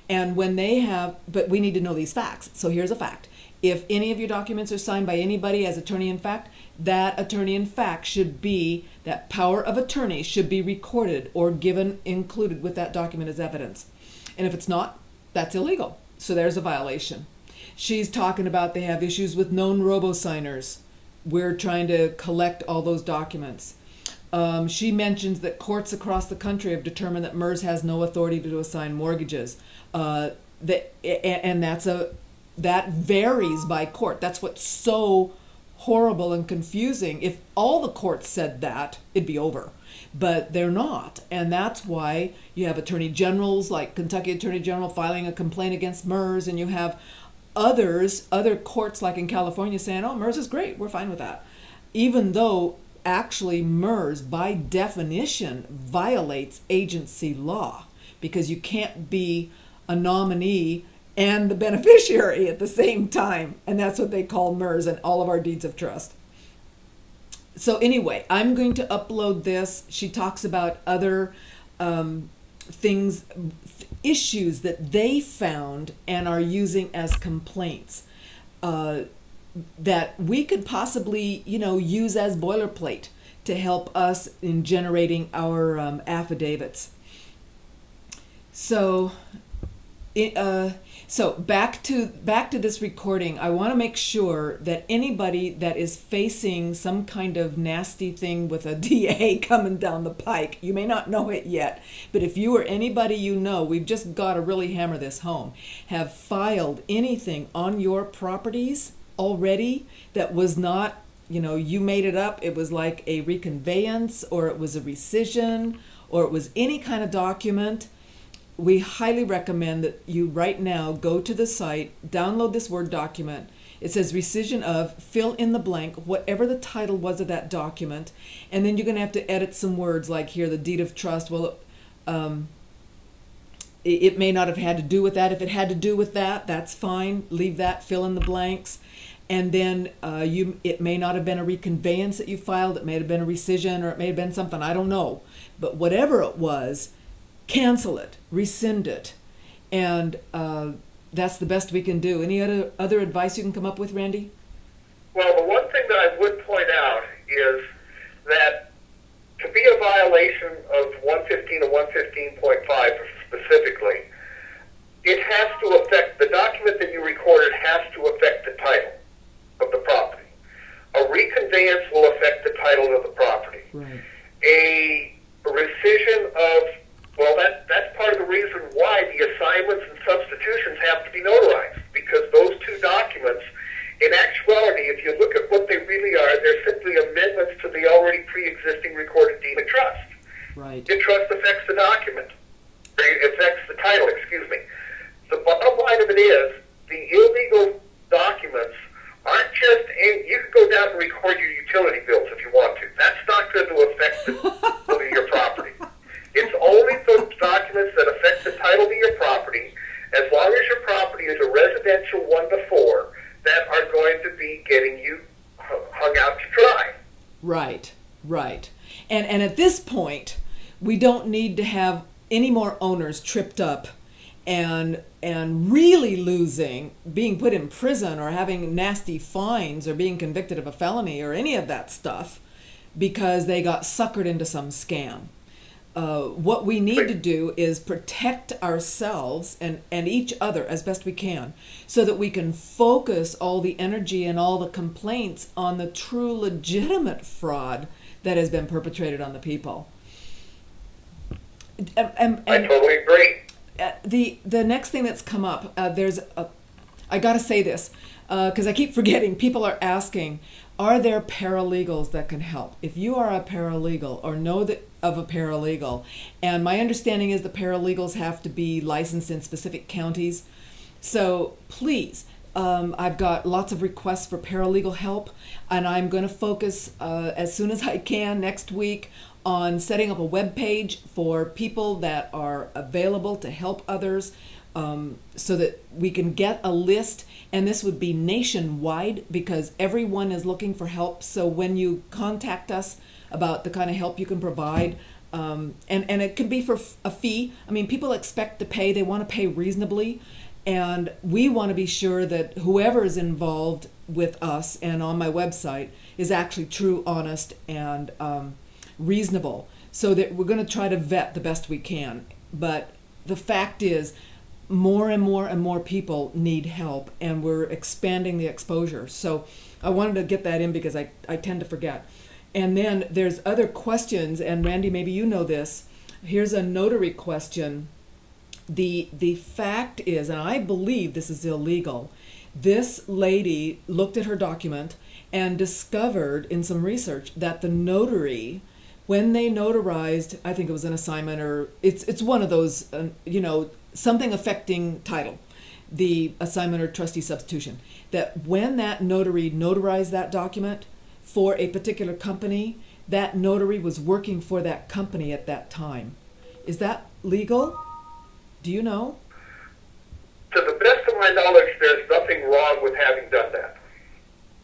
And when they have, but we need to know these facts. So here's a fact. If any of your documents are signed by anybody as attorney in fact, that attorney in fact should be, that power of attorney should be recorded or included with that document as evidence. And if it's not, that's illegal. So there's a violation. She's talking about they have issues with known robo-signers. We're trying to collect all those documents. She mentions that courts across the country have determined that MERS has no authority to assign mortgages. And that varies by court. That's what's so horrible and confusing. If all the courts said that, it'd be over. But they're not. And that's why you have attorney generals like Kentucky Attorney General filing a complaint against MERS, and you have other courts like in California saying, oh, MERS is great, we're fine with that. Even though actually MERS by definition violates agency law, because you can't be a nominee and the beneficiary at the same time. And that's what they call MERS and all of our deeds of trust. So anyway, I'm going to upload this. She talks about other issues that they found and are using as complaints. that we could possibly, use as boilerplate to help us in generating our affidavits. So, so back to this recording. I want to make sure that anybody that is facing some kind of nasty thing with a DA coming down the pike, you may not know it yet, but if you or anybody we've just got to really hammer this home, have filed anything on your properties already that was not, you made it up, it was like a reconveyance, or it was a rescission, or it was any kind of document, we highly recommend that you right now go to the site, download this Word document. It says rescission of, fill in the blank, whatever the title was of that document, and then you're going to have to edit some words like here, the deed of trust. Well, it may not have had to do with that. If it had to do with that, that's fine. Leave that, fill in the blanks. And then it may not have been a reconveyance that you filed. It may have been a rescission, or it may have been something, I don't know. But whatever it was, cancel it, rescind it, and that's the best we can do. Any other advice you can come up with, Randy? Well, the one thing that I would point out is that to be a violation of 115 or 115.5 specifically, it has to affect, the document that you recorded has to affect the title of the property. A reconveyance will affect the title of the property. Right. A rescission of, well, that's part of the reason why the assignments and substitutions have to be notarized, because those two documents, in actuality, if you look at what they really are, they're simply amendments to the already pre-existing recorded deed of trust. Right. The trust affects the document. It affects the title, excuse me. The bottom line of it is, the illegal documents aren't just, you can go down and record your utility bills if you want to. That's not going to affect the title of your property. It's only those documents that affect the title of your property, as long as your property is a residential 1 to 4, that are going to be getting you hung out to dry. Right. And at this point, we don't need to have any more owners tripped up and really losing, being put in prison or having nasty fines or being convicted of a felony or any of that stuff because they got suckered into some scam. What we need to do is protect ourselves and each other as best we can, so that we can focus all the energy and all the complaints on the true legitimate fraud that has been perpetrated on the people. And I totally agree. The next thing that's come up, I got to say this because I keep forgetting. People are asking, are there paralegals that can help? If you are a paralegal or know of a paralegal, and my understanding is the paralegals have to be licensed in specific counties, so please, I've got lots of requests for paralegal help, and I'm going to focus as soon as I can next week on setting up a web page for people that are available to help others, so that we can get a list, and this would be nationwide because everyone is looking for help. So when you contact us about the kind of help you can provide, and it can be for a fee. I mean, people expect to pay, they want to pay reasonably, and we want to be sure that whoever is involved with us and on my website is actually true, honest, and reasonable, so that we're going to try to vet the best we can. But the fact is, more and more and more people need help, and we're expanding the exposure. So I wanted to get that in because I tend to forget. And then there's other questions, and Randy, maybe you know this. Here's a notary question. The fact is, and I believe this is illegal, this lady looked at her document and discovered in some research that the notary, when they notarized, I think it was an assignment, or it's one of those, something affecting title, the assignment or trustee substitution, that when that notary notarized that document for a particular company, that notary was working for that company at that time. Is that legal? Do you know? To the best of my knowledge, there's nothing wrong with having done that.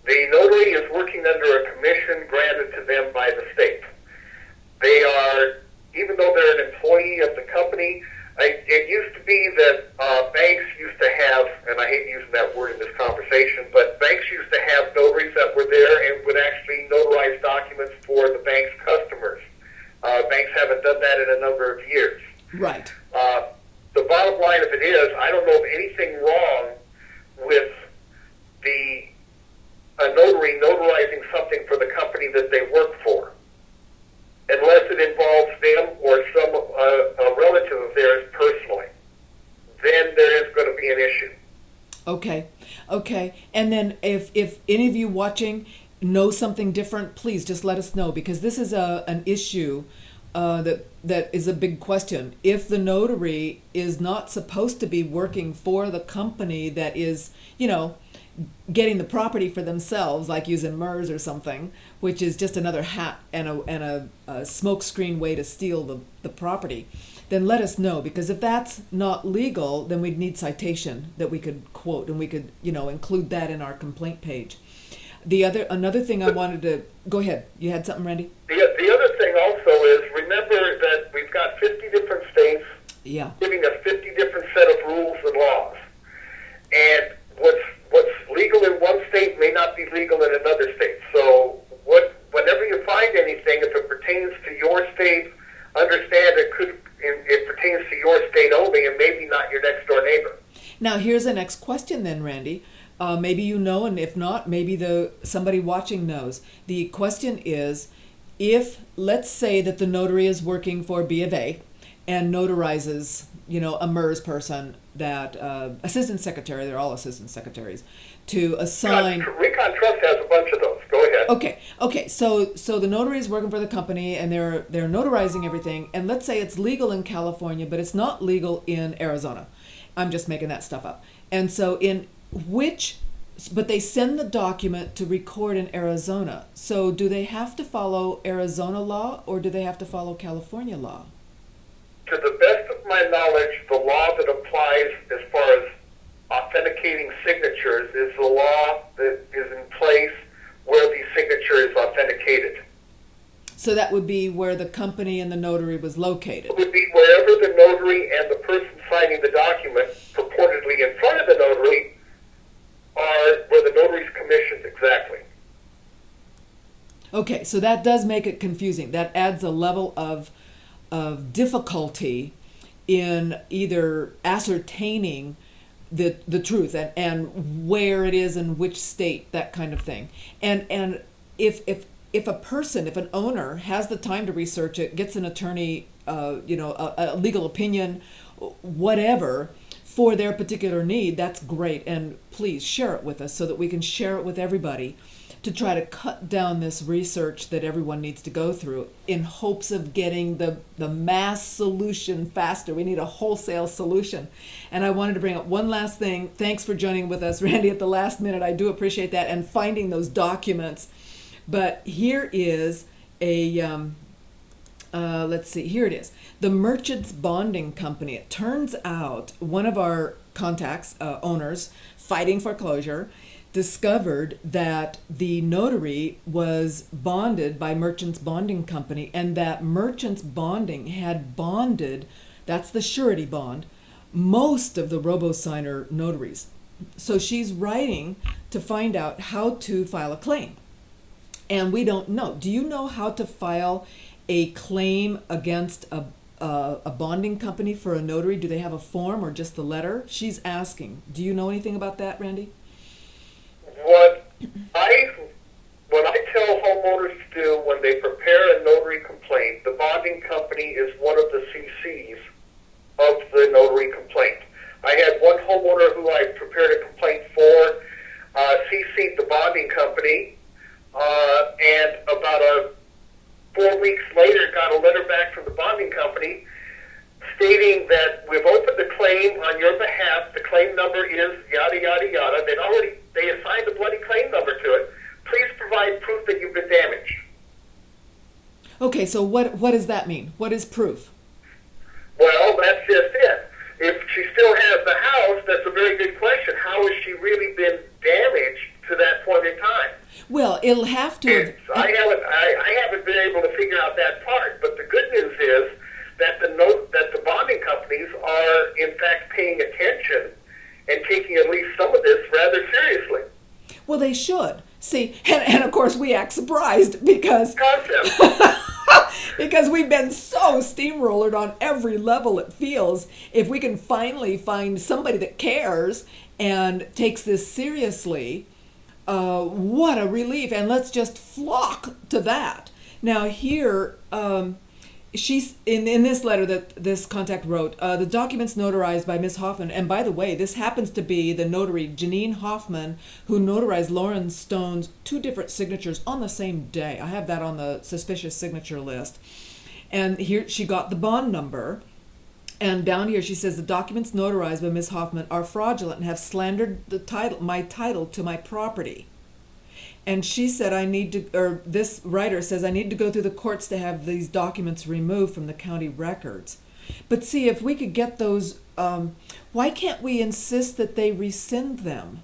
The notary is working under a commission granted to them by the state. They are, even though they're an employee of the company, It used to be that banks used to have, and I hate using that word in this conversation, but banks used to have notaries that were there and would actually notarize documents for the bank's customers. Banks haven't done that in a number of years. Right. The bottom line of it is, I don't know of anything wrong with a notary notarizing something for the company that they work for, unless it involves them or a relative of theirs personally. Then there is going to be an issue. Okay. And then if any of you watching know something different, please just let us know, because this is an issue that is a big question. If the notary is not supposed to be working for the company that is, getting the property for themselves, like using MERS or something, which is just another hat and a smoke screen way to steal the property, then let us know, because if that's not legal, then we'd need citation that we could quote, and we could, include that in our complaint page. Another thing I wanted to go ahead. You had something, Randy? The other thing also is, remember that we've got 50 different states giving us 50 different set of rules and laws, and what's legal in one state may not be legal in another state. So whenever you find anything, if it pertains to your state, understand it pertains to your state only, and maybe not your next door neighbor. Now here's the next question then, Randy. Maybe you know, and if not, maybe somebody watching knows. The question is, if let's say that the notary is working for B of A and notarizes, a MERS person, that assistant secretary, they're all assistant secretaries, to assign. Recon Trust has a bunch of those. Go ahead. Okay. So the notary is working for the company and they're notarizing everything, and let's say it's legal in California, but it's not legal in Arizona. I'm just making that stuff up. And so but they send the document to record in Arizona. So do they have to follow Arizona law, or do they have to follow California law? To the best of my knowledge, the law that applies as far as authenticating signatures is the law that is in place where the signature is authenticated. So that would be where the company and the notary was located. It would be wherever the notary and the person signing the document, purportedly in front of the notary, are where the notary's commissioned, exactly. Okay, so that does make it confusing. That adds a level of difficulty in either ascertaining the truth and where it is in which state, that kind of thing. And if an owner has the time to research it, gets an attorney, a legal opinion, whatever, for their particular need, that's great. And please share it with us so that we can share it with everybody, to try to cut down this research that everyone needs to go through in hopes of getting the mass solution faster. We need a wholesale solution. And I wanted to bring up one last thing. Thanks for joining with us, Randy, at the last minute. I do appreciate that, and finding those documents. But here is let's see, here it is. The Merchants Bonding Company. It turns out one of our contacts, owners, fighting foreclosure, discovered that the notary was bonded by Merchants Bonding Company, and that Merchants Bonding had bonded, that's the surety bond, most of the robo-signer notaries. So she's writing to find out how to file a claim. And we don't know. Do you know how to file a claim against a bonding company for a notary? Do they have a form or just the letter? She's asking. Do you know anything about that, Randy? What I tell homeowners to do when they prepare a notary complaint, the bonding company is one of the CCs of the notary complaint. I had one homeowner who I prepared a complaint for, CC'd the bonding company, and about 4 weeks later got a letter back from the bonding company stating that we've opened the claim on your behalf. The claim number is yada, yada, yada. They assigned the bloody claim number to it. Please provide proof that you've been damaged. Okay, so what does that mean? What is proof? Well, that's just it. If she still has the house, that's a very good question. How has she really been damaged to that point in time? Well, it'll have to. I haven't been able to figure out that part. But the good news is that the bonding company companies are, in fact, paying attention and taking at least some of this rather seriously. Well, they should. See, and of course we act surprised because Concept. because we've been so steamrollered on every level it feels. If we can finally find somebody that cares and takes this seriously, what a relief. And let's just flock to that. Now here, she's in this letter that this contact wrote, the documents notarized by Miss Hoffman, and by the way, this happens to be the notary Janine Hoffman who notarized Lauren Stone's 2 different signatures on the same day. I have that on the suspicious signature list. And here she got the bond number, and down here she says the documents notarized by Miss Hoffman are fraudulent and have slandered my title to my property. And she said, this writer says, I need to go through the courts to have these documents removed from the county records. But see, if we could get those, why can't we insist that they rescind them?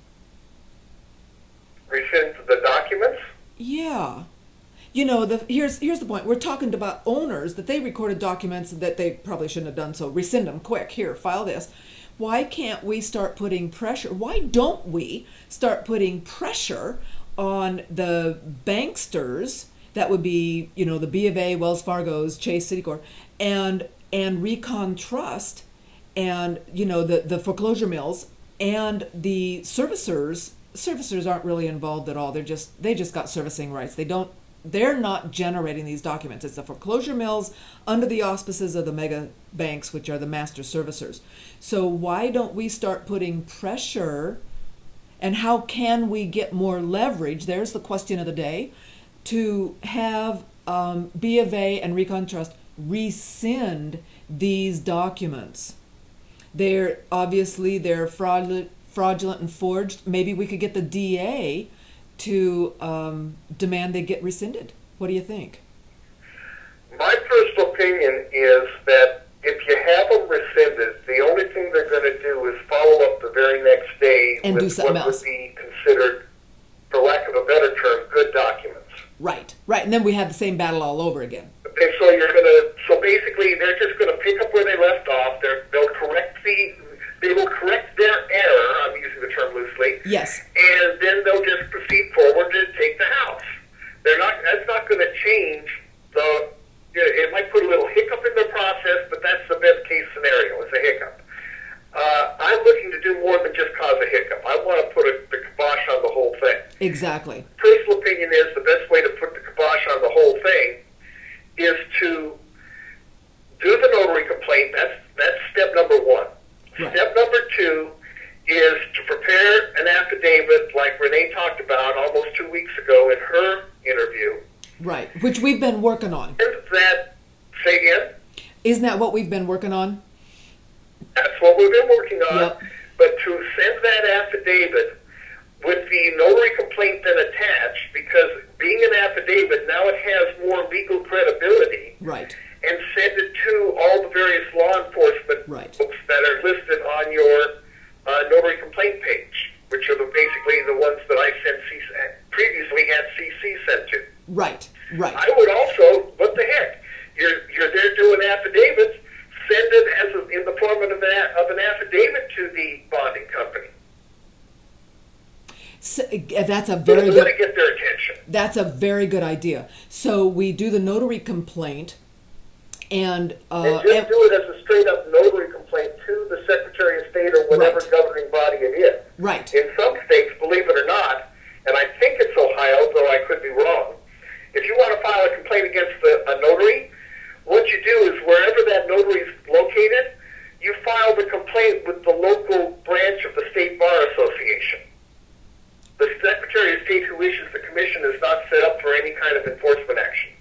Rescind the documents? Yeah. You know, here's the point. We're talking about owners, that they recorded documents that they probably shouldn't have done, so rescind them quick. Here, file this. Why can't we start putting pressure? Why don't we start putting pressure on the banksters, that would be, you know, the B of A, Wells Fargo's, Chase, Citicorp, and Recon Trust, and, you know, the foreclosure mills, and the servicers. Servicers aren't really involved at all. They just got servicing rights. They're not generating these documents. It's the foreclosure mills under the auspices of the mega banks, which are the master servicers. So why don't we start putting pressure? And how can we get more leverage? There's the question of the day, to have B of A and Recon Trust rescind these documents. They're fraudulent and forged. Maybe we could get the DA to demand they get rescinded. What do you think? My personal opinion is that if you have them rescinded, the only thing they're going to do is follow up the very next day and do with something what else. would be considered, for lack of a better term, good documents. Right. And then we have the same battle all over again. And so basically they're just going to pick up where they left off. They will correct their error, I'm using the term loosely. Yes. And then they'll just proceed forward to take the house. That's not going to change it might put a little hiccup in the process, but that's the best case scenario, is a hiccup. I'm looking to do more than just cause a hiccup. I want to put the kibosh on the whole thing. Exactly. Personal opinion is the best way to put the kibosh on the whole thing is to do the notary complaint. That's step number 1. Right. Step number 2 is to prepare an affidavit like Renee talked about almost 2 weeks ago in her interview. Right, which we've been working on. Say again? Isn't that what we've been working on? That's what we've been working on. Yep. But to send that affidavit with the notary complaint then attached, because being an affidavit, now it has more legal credibility. Right. And send it to all the various law enforcement folks that are listed on your notary complaint page, which are basically the ones that I previously had CC sent to. Right. I would also, what the heck, you're there doing affidavits, send it in the form of an affidavit to the bonding company. So, that's a very good. To get their attention. That's a very good idea. So we do the notary complaint, and do it as a straight up notary complaint to the Secretary of State or whatever governing body it is. Right. In some states, believe it or not, and I think it's Ohio, though I could be wrong, if you want to file a complaint against a notary, what you do is wherever that notary is located, you file the complaint with the local branch of the State Bar Association. The Secretary of State who issues the commission is not set up for any kind of enforcement action.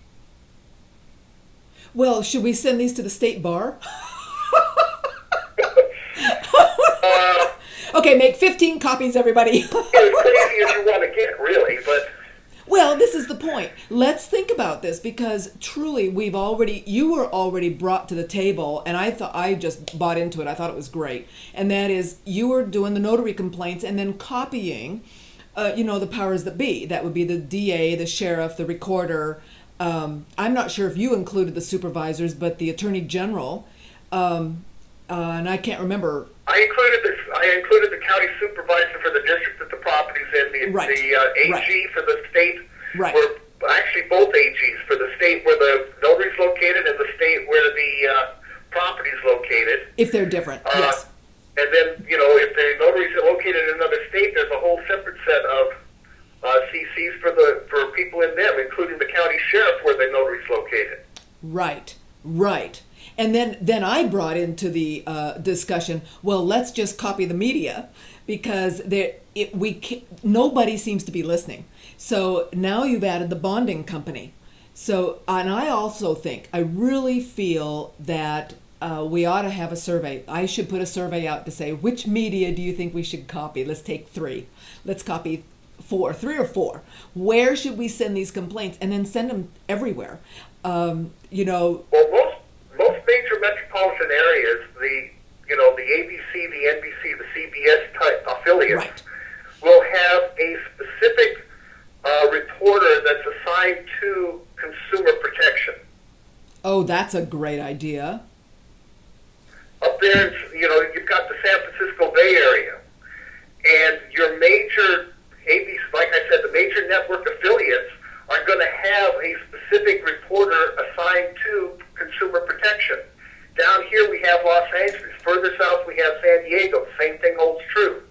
Well, should we send these to the state bar? Okay, make 15 copies, everybody. As crazy as you want to get, really, but... Well, this is the point. Let's think about this, because truly you were already brought to the table, and I just bought into it. I thought it was great. And that is, you were doing the notary complaints and then copying, the powers that be. That would be the DA, the sheriff, the recorder. I'm not sure if you included the supervisors, but the attorney general, and I can't remember. I included the county supervisor for the district that the property's in, Right. the AG Right. for the state. Right. Where, actually, both AGs for the state where the notary's located and the state where the property's located. If they're different, yes. And then, if the notary's located in another state, there's a whole separate set of CCs for people in them, including the county sheriff where the notary's located. Right, right. And then I brought into the discussion, well, let's just copy the media, because nobody seems to be listening. So now you've added the bonding company. So, and I also think, I really feel that we ought to have a survey. I should put a survey out to say, which media do you think we should copy? Let's take 3. Let's copy 3 or 4. Where should we send these complaints? And then send them everywhere. Well, most major metropolitan areas, the ABC, the NBC, the CBS type affiliates Right. will have a specific reporter that's assigned to consumer protection. Oh, that's a great idea. Up there, you've got the San Francisco Bay Area, and your major ABC, like I said, the major network affiliates are going to have a specific reporter assigned to consumer protection. Down here we have Los Angeles. Further south we have San Diego. The same thing holds true.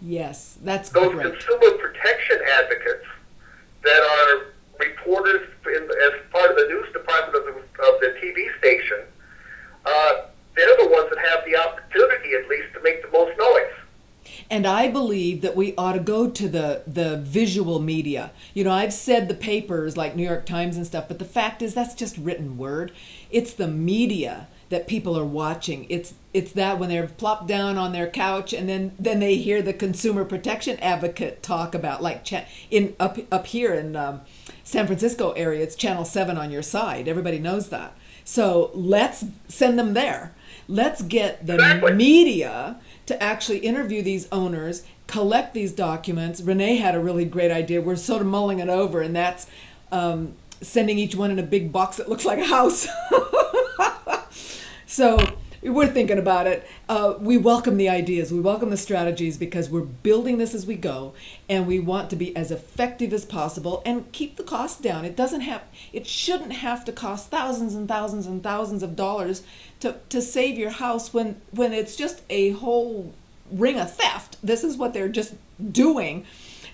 Yes, that's Those great. consumer protection advocates that are reporters as part of the news department of the TV station, they're the ones that have the opportunity, at least, to make the most noise. And I believe that we ought to go to the visual media. I've said the papers like New York Times and stuff, but the fact is that's just written word. It's the media that people are watching. It's that when they're plopped down on their couch and then they hear the consumer protection advocate talk about, like up here in San Francisco area, it's Channel 7 on your side. Everybody knows that. So let's send them there. Let's get the Exactly. media to actually interview these owners, collect these documents. Renee had a really great idea. We're sort of mulling it over, and that's sending each one in a big box that looks like a house. So we're thinking about it. We welcome the ideas. We welcome the strategies, because we're building this as we go, and we want to be as effective as possible and keep the cost down. It shouldn't have to cost thousands and thousands and thousands of dollars to save your house when it's just a whole ring of theft. This is what they're just doing.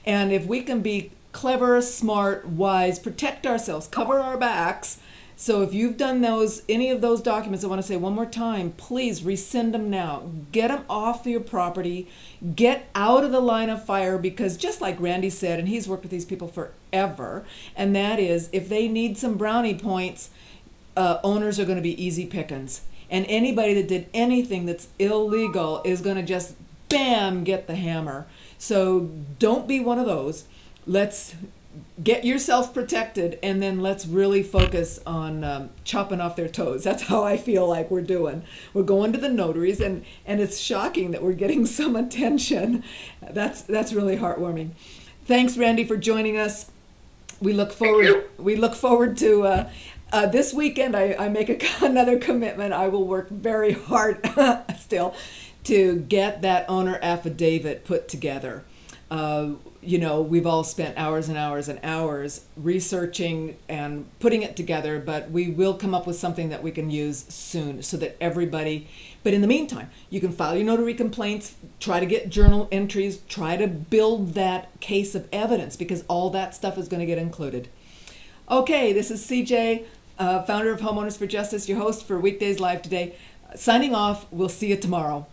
And if we can be clever, smart, wise, protect ourselves, cover our backs. So if you've done any of those documents, I want to say one more time, please rescind them now. Get them off your property. Get out of the line of fire, because just like Randy said, and he's worked with these people forever, and that is, if they need some brownie points, owners are going to be easy pickings. And anybody that did anything that's illegal is going to just, bam, get the hammer. So don't be one of those. Let's get yourself protected, and then let's really focus on chopping off their toes. That's how I feel like we're doing. We're going to the notaries, and it's shocking that we're getting some attention. That's really heartwarming. Thanks, Randy, for joining us. We look forward to this weekend. I make another commitment. I will work very hard still to get that owner affidavit put together. We've all spent hours and hours and hours researching and putting it together, but we will come up with something that we can use soon so that everybody, but in the meantime, you can file your notary complaints, try to get journal entries, try to build that case of evidence, because all that stuff is going to get included. Okay, this is CJ, founder of Homeowners for Justice, your host for Weekdays Live today. Signing off. We'll see you tomorrow.